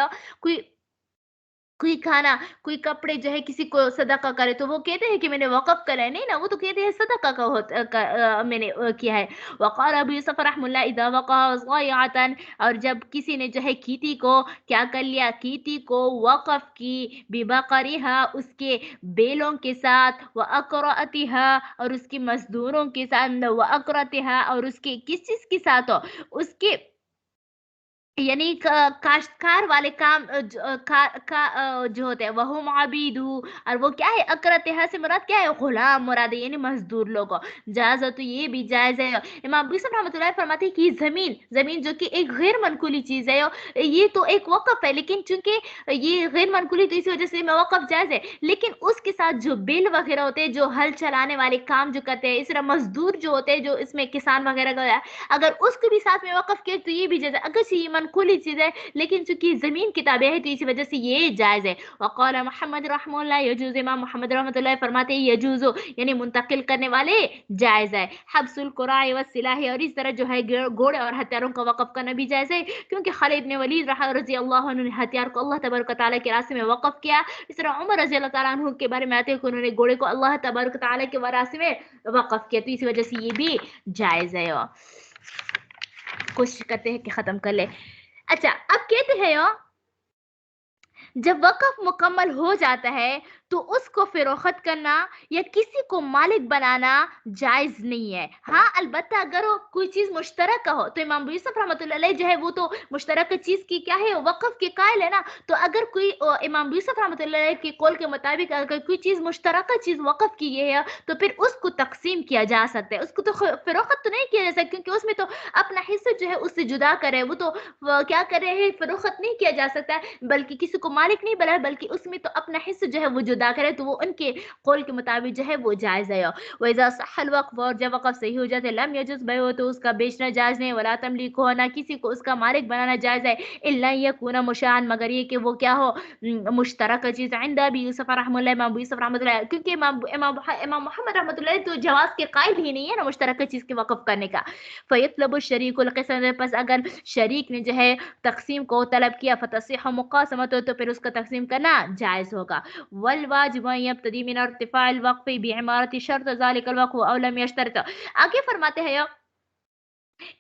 کوئی کھانا، کوئی کپڑے جو ہے کسی کو صدقہ کرے تو وہ کہتے ہیں کہ میں نے وقف کرا ہے، نہیں نا، وہ تو کہتے ہیں صدقہ کا میں نے کیا ہے. وقال ابو یوسف رحم اللہ اذا وقع ضائعة، اور جب کسی نے جو ہے کھیتی کو کیا کر لیا، کھیتی کو وقف کی، ببقرها، اس کے بیلوں کے ساتھ، واقرأتها، اور اس کی مزدوروں کے ساتھ، واقرتها، اور اس کے کس چیز کے ساتھ ہو، اس کے یعنی کاشتکار والے کام جو ہوتے ہیں، وہ عبید، اور وہ کیا ہے، اکرتہا سے مراد کیا ہے، غلام مراد ہے، یعنی مزدور لوگوں. جائز تو یہ بھی جائز ہے. امام ابو یوسف رحمۃ اللہ فرماتے ہیں کہ زمین جو کہ ایک غیر منقولی چیز ہے، یہ تو ایک وقف ہے، لیکن چونکہ یہ غیر منقولی تو اسی وجہ سے میں وقف جائز ہے. لیکن اس کے ساتھ جو بیل وغیرہ ہوتے ہیں، جو ہل چلانے والے کام جو کرتے ہیں، اس طرح مزدور جو ہوتے ہیں، جو اس میں کسان وغیرہ کا، اگر اس کو بھی ساتھ میں وقف کیا تو یہ بھی جائز ہے. اگر یہ منقولی چیز ہے لیکن چونکہ زمین کی تابع ہے تو اسی وجہ سے یہ جائز ہے. وقال محمد رحمہ اللہ یجوز، امام محمد رحمۃ اللہ فرماتے ہیں یجوز یعنی منتقل کرنے والے جائز ہے. حبس القراء والسلاح، اور اس طرح جو ہے گھوڑے اور ہتھیاروں کا وقف کرنا بھی جائز ہے، کیونکہ خالد بن ولید رضی اللہ عنہ نے ہتھیار کو اللہ تبارک و تعالیٰ کے راستے میں وقف کیا. اس طرح عمر رضی اللہ تعالیٰ عنہ کے بارے میں آتے ہیں کہ انہوں نے گھوڑے کو اللہ تبارک و تعالیٰ کے راستے میں وقف کیا، تو اسی وجہ سے یہ بھی جائز ہے. کوشش کرتے ہیں کہ ختم کر لے. اچھا، اب کہتے ہیں جب وقف مکمل ہو جاتا ہے تو اس کو فروخت کرنا یا کسی کو مالک بنانا جائز نہیں ہے. ہاں البتہ اگر وہ کوئی چیز مشترکہ ہو تو امام ابو یوسف رحمۃ اللہ علیہ جو ہے وہ تو مشترکہ چیز کی کیا ہے، وقف کے قائل ہے نا. تو اگر کوئی امام ابو یوسف رحمۃ اللہ علیہ کے قول کے مطابق اگر کوئی چیز مشترکہ چیز وقف کی گئی ہے تو پھر اس کو تقسیم کیا جا سکتا ہے. اس کو تو فروخت تو نہیں کیا جا سکتا، کیونکہ اس میں تو اپنا حصہ جو ہے اس سے جدا کرے، وہ تو کیا کر رہے ہیں، فروخت نہیں کیا جا سکتا ہے، بلکہ کسی کو مالک نہیں بنا، بلکہ اس میں تو اپنا حصہ جو ہے وہ جدا کرے، تو وہ ان کے قول کے مطابق جو ہے وہ جائز ہے. وَإِذَا صَحَّ الْوَقْفُ، اور جب وقف صحیح ہو جاتے، لم يجوز بیعہ، تو اس کا بیچنا جائز نہیں، ولا تملیکہ، نہ کسی کو اس کا مالک بنانا جائز ہے، الا یکون مشاعا، مگر یہ کہ وہ کیا ہو، مشترکہ چیز. عند ابی یوسف رحمہ اللہ، امام ابو یوسف رحمۃ اللہ، کیونکہ امام محمد رحمۃ اللہ تو جواز کے قائل ہی نہیں ہے نا مشترکہ چیز کے وقف کرنے کا. فیطلب الشریک القسم، پس اگر شریک نے جو ہے تقسیم کو طلب کیا، فتصح مقاسمت، تو پھر اس کا تقسیم کرنا جائز ہوگا. والواجب ان یبتدی من ارتفاع الوقف بعمارت شرط ذلك الوقف او لم یشترط. آگے فرماتے ہیں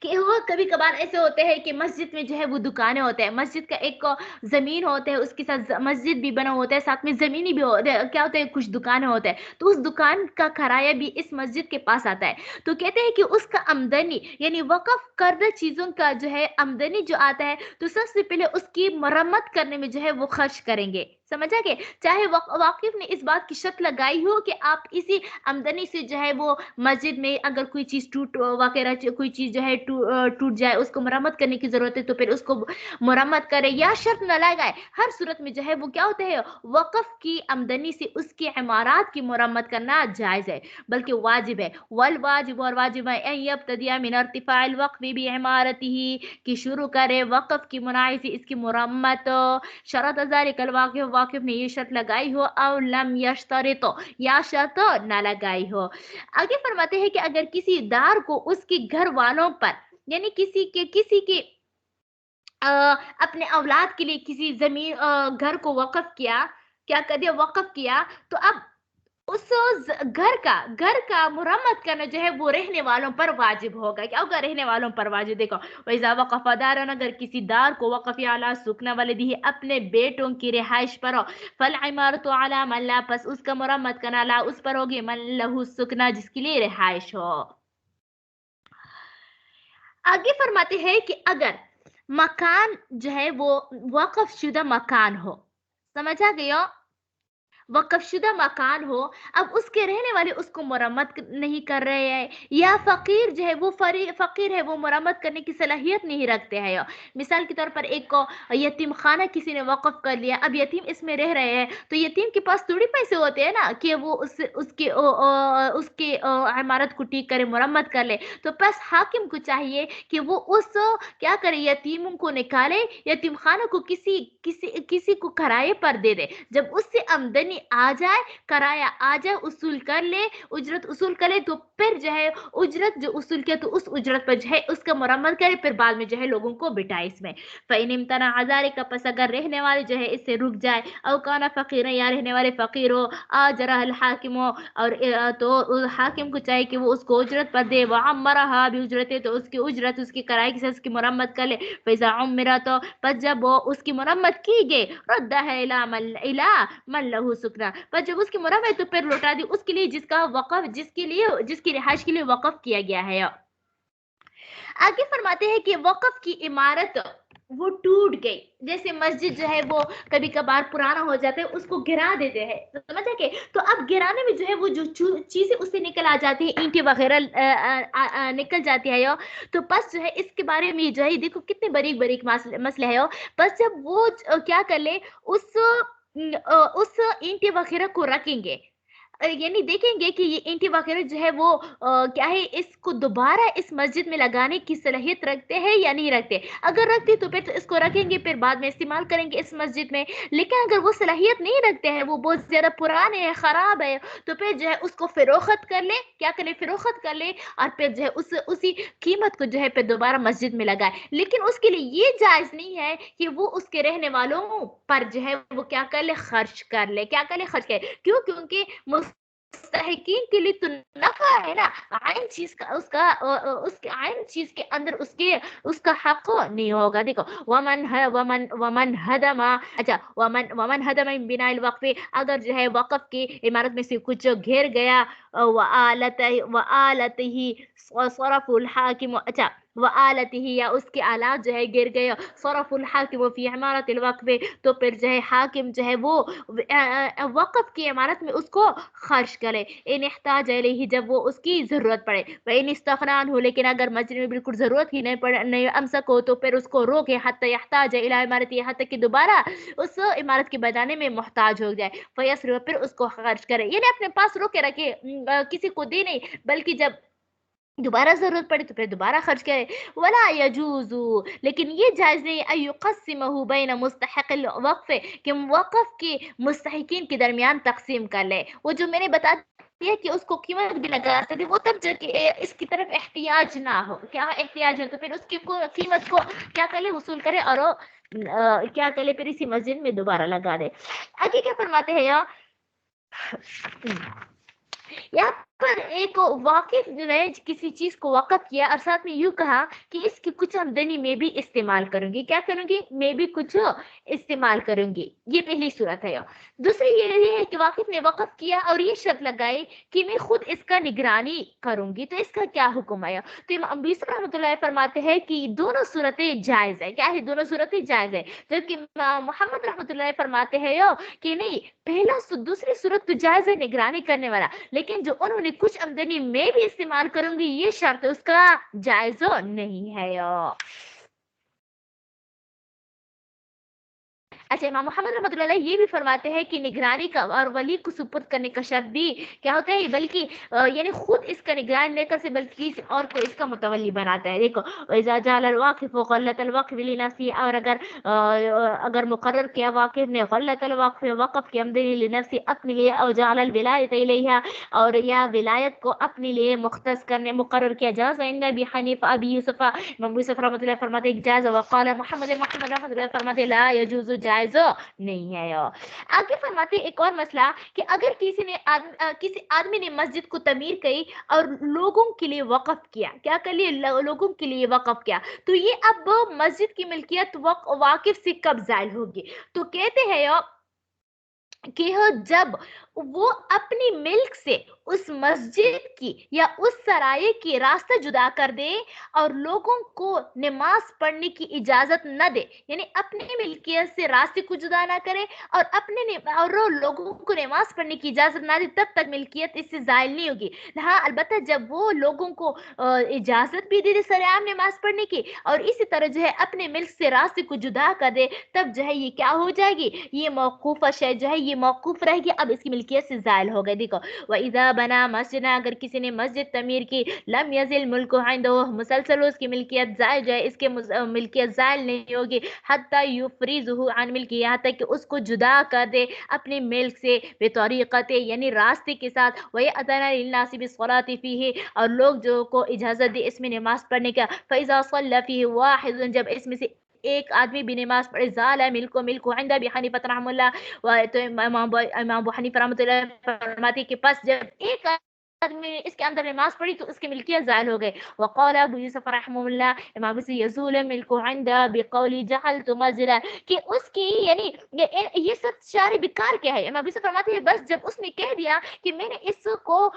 کہ وہ کبھی کبھار ایسے ہوتے ہیں کہ مسجد میں جو ہے وہ دکانیں ہوتے ہیں، مسجد کا ایک زمین ہوتا ہے، اس کے ساتھ مسجد بھی بنا ہوتا ہے، ساتھ میں زمینی بھی ہوتا ہے، کیا ہوتا ہے، کچھ دکانیں ہوتے ہیں، تو اس دکان کا کرایہ بھی اس مسجد کے پاس آتا ہے. تو کہتے ہیں کہ اس کا آمدنی یعنی وقف کردہ چیزوں کا جو ہے آمدنی جو آتا ہے تو سب سے پہلے اس کی مرمت کرنے میں جو ہے وہ خرچ کریں گے. سمجھا کہ چاہے واقف نے اس بات کی شرط لگائی ہو کہ آپ اسی آمدنی سے جو ہے وہ مسجد میں اگر کوئی چیز ٹوٹ وغیرہ کوئی چیز جو ہے ٹوٹ جائے، اس کو مرمت کرنے کی ضرورت ہے تو پھر اس کو مرمت کرے، یا شرط نہ لگائے. ہر صورت میں جو ہے وہ کیا ہوتا ہے، وقف کی آمدنی سے اس کی عمارات کی مرمت کرنا جائز ہے، بلکہ واجب ہے. والواجب، اور واجب ہے، ان یبتدی من ارتفاع الوقف بعمارته، کہ شروع کرے وقف کی منائی سے اس کی مرمت. شرط ذلك الواقف، واقف نے یہ شرط لگائی ہو، او لم یشترط، یا شرط نہ لگائی ہو. آگے فرماتے ہیں کہ اگر کسی دار کو اس کے گھر والوں پر یعنی کسی کے اپنے اولاد کے لیے کسی زمین گھر کو وقف کیا، کیا کر دیا وقف کیا، تو اب اس گھر کا مرمت کرنا جو ہے وہ رہنے والوں پر واجب ہوگا. کیا ہوگا؟ رہنے والوں پر واجب. دیکھو وَإِذَا وَقَفَ دَارًا، اگر کسی دار کو وقف علی سکن ولدہ، اپنے بیٹوں کی رہائش پر ہو، فالعمارۃ علی من لا، پس اس کا مرمت کرنا لا اس پر ہوگی، من لہ سکنا، جس کے لیے رہائش ہو. آگے فرماتے ہیں کہ اگر مکان جو ہے وہ وقف شدہ مکان ہو، سمجھا گیا؟ وقف شدہ مکان ہو، اب اس کے رہنے والے اس کو مرمت نہیں کر رہے ہیں، یا فقیر جو ہے وہ فقیر ہے، وہ مرمت کرنے کی صلاحیت نہیں رکھتے ہیں. مثال کے طور پر ایک کو یتیم خانہ کسی نے وقف کر لیا، اب یتیم اس میں رہ رہے ہیں، تو یتیم کے پاس تھوڑی پیسے ہوتے ہیں نا کہ وہ اس کے عمارت کو ٹھیک کرے، مرمت کر لے. تو بس حاکم کو چاہیے کہ وہ اس کیا کرے، یتیموں کو نکالے، یتیم خانہ کو کسی کو کرائے پر دے دے. جب اس سے آمدنی آ جائے، کرایہ آ جائے، اصول کر لے، اجرت اصول کر لے، تو پھر جو ہے اجرت جو اصول کیا تو اس اجرت پر جو ہے اس کا مرمت کرے، پھر بعد میں جو ہے لوگوں کو بٹائے اس میں. فَإِنِ امْتَنَعَ ذَلِكَ، پس اگر رہنے والے جو ہے اس سے رک جائے، او کانا فقیرا، یا رہنے والے فقیر ہو، آجرہ الحاکم ہو، اور تو حاکم کو چاہیے کہ وہ اس کو اجرت پر دے، وعمرہا بِاجرتہ، تو اس کی اجرت، اس کی کرائے کے ساتھ اس کی مرمت کر لے. فَإِذَا عُمِّرَتْ، پس جب وہ اس کی مرمت کی گئی، رَدَّهَا إِلَى مَن لَهُ سُکْنَا، پر جب اس کی مرمت ہے تو پھر لوٹا دی اس کے لیے جس کا وقف، جس کی رہائش کے لیے وقف کیا گیا ہے. آگے فرماتے ہیں کہ وقف کی عمارت وہ ٹوٹ گئی، جیسے مسجد جو ہے وہ کبھی کبھار پرانا ہو جاتا ہے، اس کو گرا دیتے ہیں، سمجھا کہ تو اب گرانے میں جو ہے وہ جو چیزیں اس سے نکل آ جاتی ہیں، اینٹیں وغیرہ نکل جاتی ہے، تو بس جو ہے اس کے بارے میں جو ہے دیکھو کتنے باریک باریک مسئلے ہے. بس جب وہ کیا کر لے، اس اینٹیں وغیرہ کو رکھیں گے، یعنی دیکھیں گے کہ یہ اینٹیں وغیرہ جو ہے وہ کیا ہے، اس کو دوبارہ اس مسجد میں لگانے کی صلاحیت رکھتے ہیں یا نہیں رکھتے. اگر رکھتے تو پھر اس کو رکھیں گے، پھر بعد میں استعمال کریں گے اس مسجد میں. لیکن اگر وہ صلاحیت نہیں رکھتے ہیں، وہ بہت زیادہ پرانے ہیں، خراب ہے، تو پھر جو ہے اس کو فروخت کر لے، کیا کر لے، فروخت کر لے، اور پھر جو ہے اسی قیمت کو جو ہے پھر دوبارہ مسجد میں لگائے. لیکن اس کے لیے یہ جائز نہیں ہے کہ وہ اس کے رہنے والوں پر جو ہے وہ کیا کر لے، خرچ کر لے. کیا کر لے، خرچ کر لے. کیوں؟ کیونکہ مستحقین کے لیے تو نفع ہے نا، عین چیز کا اس کے عین چیز کے اندر اس کا حق نہیں ہوگا. دیکھو ومن ہدم، اچھا ومن ہدم من بناء الوقف، اگر جو ہے وقف کی عمارت میں سے کچھ گھر گیا، وآلته صرف الحاکم، اچھا وآلته، یا اس کے آلات جو ہے گر گئے، صرف الحاکم فی عمارت الوقف، تو پھر جو ہے حاکم جو ہے وہ وقف کی عمارت میں اس کو خرچ کرے، ان احتاج الیہ، جب وہ اس کی ضرورت پڑے. وَإِنِ اسْتَغْنَىٰ عَنْهُ، لیکن اگر مسجد میں بالکل ضرورت ہی نہیں امسک ہو، تو پھر اس کو روکے، حتی یحتاج الی عمارتی، حتی کہ دوبارہ اس عمارت کے بنانے میں محتاج ہو جائے. فیصرف، پھر اس کو خرچ کرے، یعنی اپنے پاس روکے رکھے، کسی کو دے نہیں، بلکہ جب دوبارہ ضرورت پڑے تو پھر دوبارہ خرچ کرے. ولا یجوز، لیکن یہ جائز نہیں، ان یقسمہ بین مستحق الوقف، کہ وقف کے مستحقین کے درمیان تقسیم کر لے. وہ جو میں نے بتا دیا کہ اس کو قیمت بھی لگا سکتے، وہ تب جب کہ اس کی طرف احتیاج نہ ہو، کیا احتیاج ہے، تو پھر اس کی قیمت کو کیا کرے، وصول کرے، اور کیا کرے، پھر اسی مسجد میں دوبارہ لگا دے. آگے کیا فرماتے ہیں یہاں پر ایک واقف جو ہے کسی چیز کو وقف کیا اور ساتھ میں یوں کہا کہ اس کی کچھ آمدنی میں بھی استعمال کروں گی. کیا کروں گی؟ میں بھی کچھ استعمال کروں گی. یہ پہلی صورت ہے. دوسری یہ ہے کہ واقف نے وقف کیا اور یہ شرط لگائی کہ میں خود اس کا نگرانی کروں گی، تو اس کا کیا حکم ہے؟ تو امام بیسر رحمۃ اللہ فرماتے ہیں کہ دونوں صورتیں جائز ہے. کیا ہے؟ دونوں صورتیں جائز ہے. جبکہ محمد رحمۃ اللہ فرماتے ہیں کہ نہیں، دوسری صورت تو جائز ہے، نگرانی کرنے والا، لیکن جو انہوں نے کچھ آمدنی میں بھی استعمال کروں گی، یہ شرط اس کا جائز نہیں ہے. اچھا، امام محمد رحمۃ اللہ علیہ یہ بھی فرماتے ہیں کہ نگرانی کا اور ولی کو سپرد کرنے کا شرط بھی کیا ہوتا ہے، بلکہ یعنی خود اس کا نگران لے کر سے بلکہ کسی اور کو اس کا متولی بناتا ہے. دیکھو اذا جعل الواقف غلۃ الوقف لنفسه، اور اگر مقرر کیا واقف نے غلۃ الوقف وقف کی آمدنی لنفسی اپنے لیے، او جعل الولایت الیہا، اور یا ولایت کو اپنے لیے مختص کرنے مقرر کیا، جاز عند ابی حنیفہ ابی یوسف، امام ابو یوسف رحمۃ اللہ فرماتے ہیں جاز، وقال محمد رحمۃ اللہ فرماتے ہیں لا يجوز، جائز نہیں ہے. آگے فرماتے ایک اور مسئلہ کہ اگر کسی آدمی نے مسجد کو تعمیر کی اور لوگوں کے لیے وقف کیا، کیا کر لیے، لوگوں کے لیے وقف کیا، تو یہ اب مسجد کی ملکیت واقف سے کب زائل ہوگی؟ تو کہتے ہیں کہ جب وہ اپنی ملک سے اس مسجد کی یا اس سرائے کی راستہ جدا کر دے اور لوگوں کو نماز پڑھنے کی اجازت نہ دے، یعنی اپنی ملکیت سے راستے کو جدا نہ کرے اور لوگوں کو نماز پڑھنے کی اجازت نہ دے، تب تک ملکیت اس سے زائل نہیں ہوگی. ہاں البتہ جب وہ لوگوں کو اجازت بھی دے دے سرعام نماز پڑھنے کی اور اسی طرح جو ہے اپنے ملک سے راستے کو جدا کر دے، تب جو ہے یہ کیا ہو جائے گی، یہ موقوف شے جو ہے یہ موقوف رہے گی، اب اس کی ملکیت سے زائل ہو گئے. دیکھو وَإِذَا بَنَا مَسْجِدًا، اگر کسی نے مسجد تعمیر کی، لم یزل ملک عنده، مسلسل اس کی ملکیت زائل جو ہے اس کے ملکیت زائل نہیں ہوگی، حتی یفریزہ عن ملکی، یہاں تک کہ اس کو جدا کر دے اپنے ملک سے، بطریقت یعنی راستے کے ساتھ، وَيَأْذَنَ لِلنَّاسِ بِالصَّلَاةِ فِيهِ، اور لوگ جو کو اجازت دے اس میں نماز پڑھنے کا، فَإِذَا صَلَّى فِيهِ وَاحِدٌ، جب اس میں سے ایک آدمی بھی نماز پڑھے، زال ملک عند ابی حنیفہ رحمہ اللہ، تو امام ابو حنیفہ رحمۃ اللہ فرماتے کہ پس جب ایک آدمی اس کے اندر نماز پڑھی تو اس کی ملکیت زائل ہو گئی. وقال ابو یوسف رحمہ اللہ، امام سے یزول ملک عند بقول جعلت مسجدا، کہ اس کی یعنی یہ سب سارے بیکار کیا ہے. امام یوسف فرماتے ہیں بس جب اس نے کہہ دیا کہ میں نے اس کو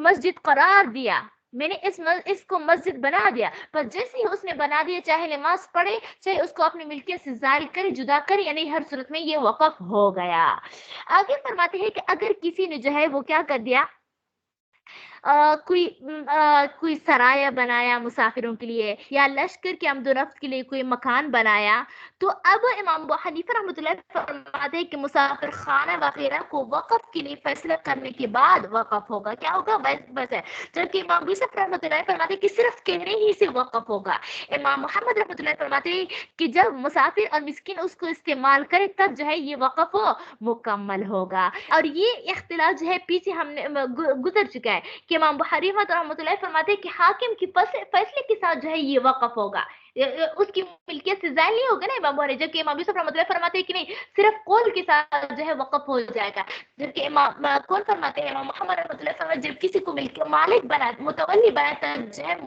مسجد قرار دیا، میں نے اس کو مسجد بنا دیا، پر جیسے ہی اس نے بنا دیا چاہے نماز پڑھے چاہے اس کو اپنی ملکیت سے زائل کرے، جدا کرے، یعنی ہر صورت میں یہ وقف ہو گیا. آگے فرماتے ہیں کہ اگر کسی نے جو ہے وہ کیا کر دیا، کوئی سرایہ بنایا مسافروں کے لیے یا لشکر کے آمد و رفت کے لیے کوئی مکان بنایا، تو اب امام ابو حنیفہ رحمۃ اللہ فرماتے ہیں کہ مسافر خانہ وغیرہ کو وقف کے لیے فیصلہ کرنے کے بعد وقف ہوگا، کیا ہوگا، بس ہے. جبکہ امام یوسف رحمۃ اللہ فرماتے ہیں کہ صرف کہنے ہی سے وقف ہوگا. امام محمد رحمۃ اللہ فرماتے ہیں کہ جب مسافر اور مسکین اس کو استعمال کرے تب جو ہے یہ وقف مکمل ہوگا. اور یہ اختلاف جو ہے پیچھے ہم نے گزر چکا ہے کہ امام ابو حنیفہ رحمۃ اللہ فرماتے ہیں کہ حاکم کی فیصلے کے ساتھ جو ہے یہ وقف ہوگا، اس کی ملکیت سے زائل نہیں ہوگا نا امام ابو حنیفہ، جبکہ امام یوسف رحمۃ اللہ فرماتے ہیں کہ نہیں، صرف قول کے ساتھ جو ہے وقف ہو جائے گا. جبکہ امام کون فرماتے ہیں، امام محمد رحمۃ اللہ فرماتے ہیں جب کسی کو مالک بنا متولی بنا تب جو ہے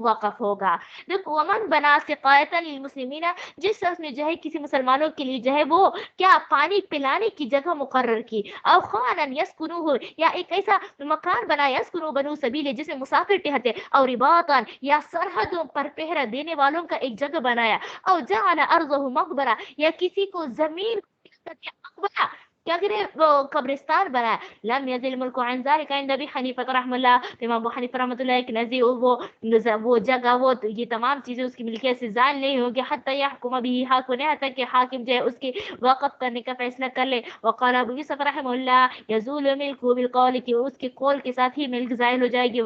وقف ہوگا. دیکھو ومن بنا سقایتا للمسلمین، جس شخص نے جو ہے کسی مسلمانوں کے لیے جو ہے وہ کیا پانی پلانے کی جگہ مقرر کی، اور خوانا یسکنوہ، یا ایک ایسا مکان بنا یسکنو بنو سبیل جس میں مسافر ٹہتے، اور رباطا، یا سرحدوں پر پہرا دینے والوں کا ایک جگہ بنایا، اور جعل ارضہ مقبرہ، یا کسی کو زمین مقبرہ کیا کرے وہ قبرستان بنایا، لم یزل ملک عن ذلك عند ابی حنیفہ رحمہ اللہ، امام ابو حنیفہ رحمۃ اللہ کے نزدیک وہ جگہ یہ تمام چیزیں اس کی ملکیت سے زائل نہیں ہوگی، حتی یحکم به حاکم، نہیں حتی کہ حاکم جو ہے اس کی وقف کرنے کا فیصلہ کر لے. وقال ابو یوسف رحمہ اللہ یزول ملک بالقول، کہ اس کے قول کے ساتھ ہی ملک زائل ہو جائے گی.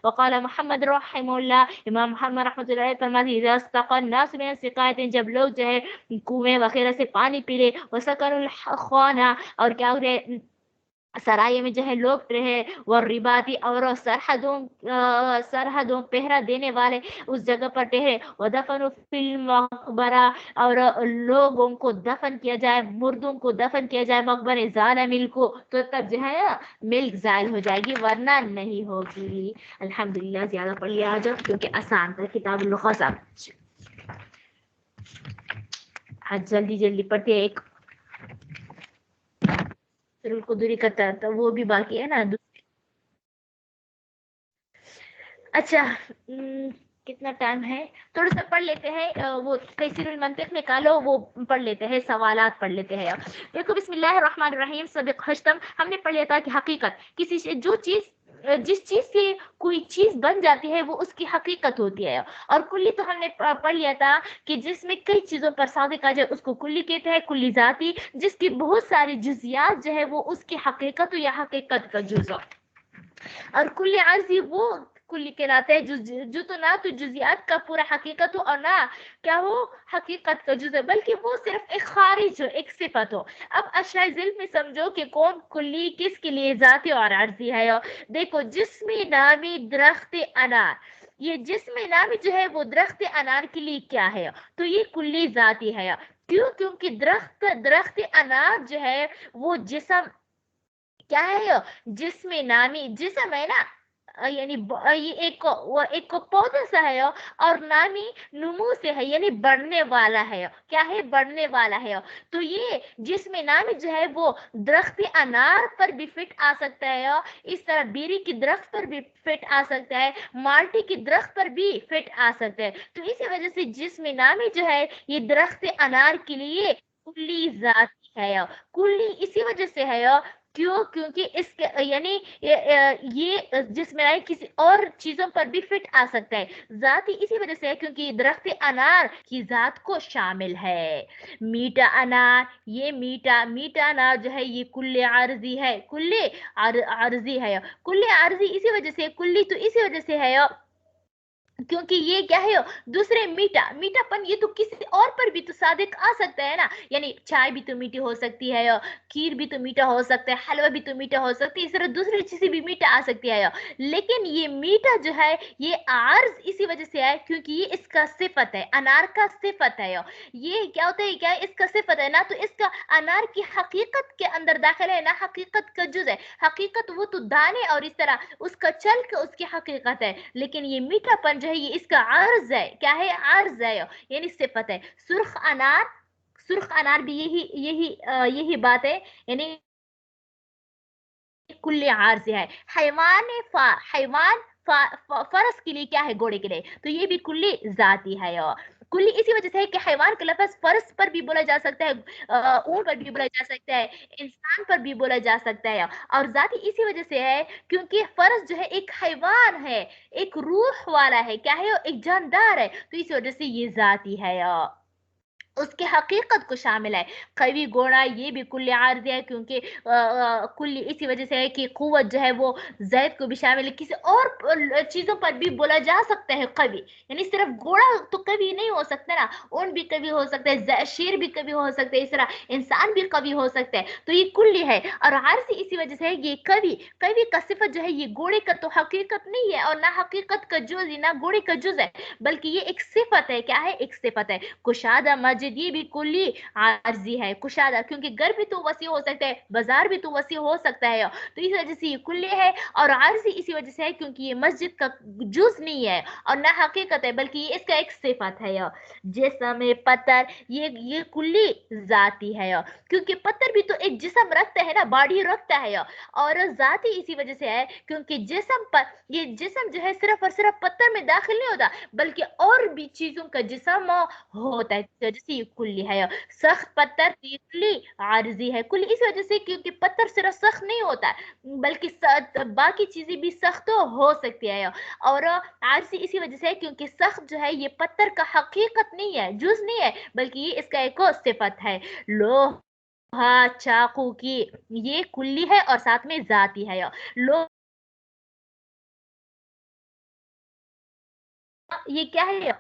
وقال محمد رحمہ اللہ، امام محمد رحمۃ اللہ فرماتے ہیں اذا استقى الناس من السقایۃ، جب لوگ جو ہے کنویں وغیرہ سے پانی پی لے، وسکنوا الخوانہ، اور کیا ہو رہے سرائے میں جو ہے لوگ رہے، والرباطی، اور سرحدوں پہرا دینے والے اس جگہ پر ٹھہرے، ودفنوا فی المقبرہ، اور لوگوں کو دفن کیا جائے، مردوں کو دفن کیا جائے مقبرے، زال ملکو، تو تب جو ہے ملک زائل ہو جائے گی، ورنہ نہیں ہوگی. الحمدللہ زیادہ پڑھ لیا آج کیونکہ آسان تھا کتاب اللغات. آج جلدی جلدی پڑھتے ہیں. ایک القدری کرتا تھا وہ بھی باقی ہے نا. اچھا کتنا ٹائم ہے، تھوڑا سا پڑھ لیتے ہیں. وہ تیسیر المنطق نکالو، وہ پڑھ لیتے ہیں، سوالات پڑھ لیتے ہیں. دیکھو بسم اللہ الرحمن الرحیم. سبق ہشتم، ہم نے پڑھ لیا تھا کہ حقیقت کسی جو چیز जिस चीज से कोई चीज बन जाती है वो उसकी हकीकत होती है। और कुल्ली तो हमने पढ़ लिया था कि जिसमें कई चीजों पर सादिक आ जाए उसको कुल्ली कहते हैं, कुल्ली जाती, जिसकी बहुत सारी जुजियात जो है वो उसकी हकीकत या हकीकत का जुज हो। और कुल्ली आर्जी वो कुल्ली कहलाते हैं जो तो ना तो जुजियात का पूरा हकीकत हो और ना क्या हो हकीकत का जुज है, बल्कि वो सिर्फ एक खारिज हो, एक सिफत हो। अब अशराए ज़िल में समझो कि कौन कुल्ली किसके लिए जाती और आर्जी है। देखो, जिस्म नामी दरख्त अनार, ये जिस्म नामी जो है वो दरख्त अनार के लिए क्या है, तो ये कुल्ली जाती है। क्यों? क्योंकि दरख्त अनार जो है वो जिस्म क्या है, ये जिस्म नामी जिस्म है ना, यानी ये एक को पौधा सा है और नामी नुमू से है, यानी बढ़ने वाला है। क्या है? बढ़ने वाला है। तो ये जिस्म नामी जो है वो दरख्त अनार पर भी फिट आ सकता है, इस तरह बेरी की दरख्त पर भी फिट आ सकता है, माल्टी की दरख्त पर भी फिट आ सकता है। तो इसी वजह से जिस्म नामी जो है ये दरख्त अनार के लिए कुल्ली जाती है। कुल्ली इसी वजह से है, क्यों? क्योंकि इसके यानी ये जिसमें आए किसी और चीजों पर भी फिट आ सकता है। जात ही इसी वजह से है क्योंकि दरख्त अनार की जात को शामिल है। मीठा अनार, ये मीठा मीठा अनार जो है ये कुल्ले आरजी है, कुल्ले आरजी है। कुल्ले आरजी इसी वजह से, कुल्ली तो इसी वजह से है क्योंकि ये क्या है, दूसरे मीठापन ये तो किसी और पर भी तो सादिक आ सकता है ना, यानी चाय भी तो मीठी हो सकती है, खीर भी तो मीठा हो सकता है, हलवा भी तो मीठा हो सकती है, इस तरह दूसरी चीजें भी मीठा आ सकती है। लेकिन ये मीठा जो है ये आर्ज इसी वजह से है क्योंकि ये इसका सिफत है, अनार का सिफत है। ये क्या होता है, क्या है इसका सिफत है ना, तो इसका अनार की हकीकत के अंदर दाखिल है ना, हकीकत का जुज है। हकीकत वो तो दाने और इस तरह उसका चल के उसकी हकीकत है, लेकिन ये मीठापन जो है ये इसका अर्ज है। क्या है? अर्ज है, यानी सिफत है। सुर्ख अनार भी यही बात है, यानी कुल्ले आर्ज है। हैवान फरस के लिए क्या है, घोड़े के लिए, तो ये भी कुल्ली जाती है। कुल्ली इसी वजह से है कि हैवान का लफ्ज फरस पर भी बोला जा सकता है, ऊंट पर भी बोला जा सकता है, इंसान पर भी बोला जा सकता है। और जाती इसी वजह से है क्योंकि फरस जो है एक हैवान है, एक रूह वाला है, क्या है, एक जानदार है, तो इस वजह से ये जाती है, उसके हकीकत को शामिल है। कवी घोड़ा ये भी कुल्ली आर्ज है क्योंकि कुल्ली इसी वजह से है कि कुव्वत जो है वो जैद को भी शामिल है, किसी और चीजों पर भी बोला जा सकता है कवि, यानी सिर्फ घोड़ा तो कवि नहीं हो सकता ना, ऊंट भी कवि हो सकता है, शेर भी कवि हो सकता है, इस तरह इंसान भी कवि हो सकता है, तो ये कुल्ली है। और आरसी इसी वजह से है ये कवि का सिफत जो है ये घोड़े का तो हकीकत नहीं है और ना हकीकत का जुज ना घोड़े का जुज है, बल्कि ये एक सिफत है। क्या है? एक सिफत है। कुशादा मस्जिद ये भी कुल्ली आर्जी है। कुशादा क्योंकि घर भी तो वसी हो सकता है, बाजार भी तो वसी हो सकता है, तो इस वजह से ये कुल्ली है। और आर्जी इसी वजह से है क्योंकि ये मस्जिद का जुज नहीं है और ना हकीकत है, बल्कि ये इसका एक सिफत है। जिस्म पत्थर ये कुल्ली जाती है क्योंकि पत्थर भी तो एक जिस्म रखता है ना, बॉडी रखता है, और जाती इसी वजह से है क्योंकि जिस्म पर ये जिस्म जो है सिर्फ और सिर्फ पत्थर में दाखिल नहीं होता, बल्कि और भी चीजों का जिस्म होता है, जैसे ये कुल्ली है। सख्त पत्थर की कुल्ली आरजी है। कुल्ली इस वजह से क्योंकि पत्थर सिर्फ सख्त नहीं होता बल्कि बाकी चीजें भी सख्त हो सकती है, और आरजी इसी वजह से है क्योंकि सख्त जो है ये पत्थर का हकीकत नहीं है, जुज नहीं है, बल्कि ये इसका एक और सिफत है। लोहा चाकू की ये कुल्ली है और साथ में जाती है। लोहा ये क्या है,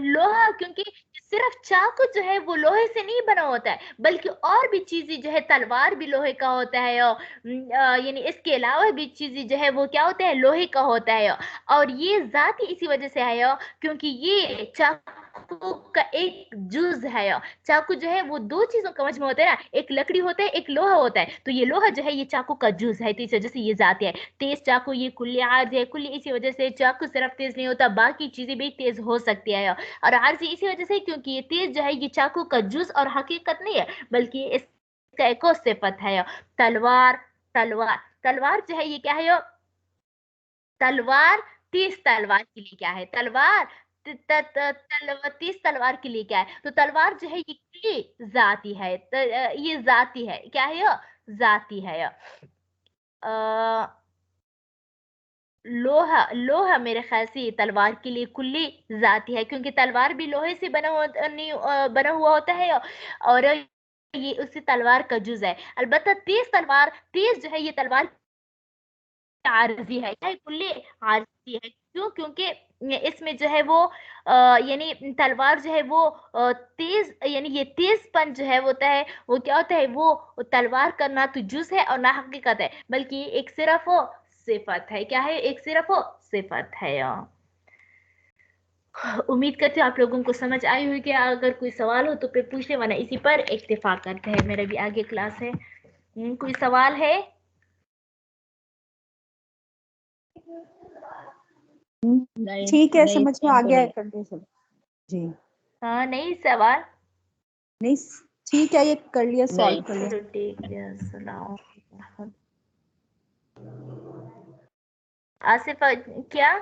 लोहा क्योंकि सिर्फ चाकू जो है वो लोहे से नहीं बना होता है, बल्कि और भी चीजें जो है, तलवार भी लोहे का होता है, और यानी इसके अलावा भी चीजें जो है वो क्या होता है, लोहे का होता है। और ये जात ही इसी वजह से है क्योंकि ये चाकू का एक जुज है। चाकू जो है वो दो चीजों का मजमू होता है ना, एक लकड़ी होता है, एक लोहा होता है, तो ये लोहा जो है ये चाकू का जुज है, तो इस वजह से ये जाती है। तेज चाकू ये कुल्ली आर्ज है। कुल्ली इसी वजह से चाकू सिर्फ तेज नहीं होता, बाकी चीजें भी तेज हो सकती है। और आर्ज इसी वजह से क्योंकि ये तेज जो है ये चाकू का जुज और हकीकत नहीं है, बल्कि इसका एक और सिफत है। तलवार तलवार तलवार जो है ये क्या है, तलवार तीस तलवार के लिए क्या है, तलवार तीस तलवार के लिए क्या है, तो तलवार जो है ये जाती है, ये जाती है, क्या है, ये जाती है। लोहा लोहा मेरे ख्याल से ये तलवार के लिए कुल्ली जाती है, क्योंकि तलवार भी लोहे से बना हुआ होता है, और ये उसी तलवार का जुज है। अलबत्ता तेज जो है ये तलवार आरजी है, क्या है कुल्ली आरजी है। क्यों? क्योंकि इसमें जो है वो यानी तलवार जो है वो तेज, यानी ये तेजपन जो है होता है, वो क्या होता है, वो तलवार का ना तो जुज है और ना हकीकत है, बल्कि एक सिर्फ वो सिफत है। क्या है? एक सिर्फ वो सिफत है। उम्मीद करती हूँ आप लोगों को समझ आई हुई कि अगर कोई सवाल हो तो फिर पूछे, वरना इसी पर इत्तेफाक करते हैं, मेरा भी आगे क्लास है। कोई सवाल है? ठीक है, समझ में आ गया है, कर दे सब जी। हाँ, नहीं सवाल? नहीं ठीक है, ये कर लिया, सॉल्व कर लिया। चलो ठीक है, सलाम। आसिफ क्या?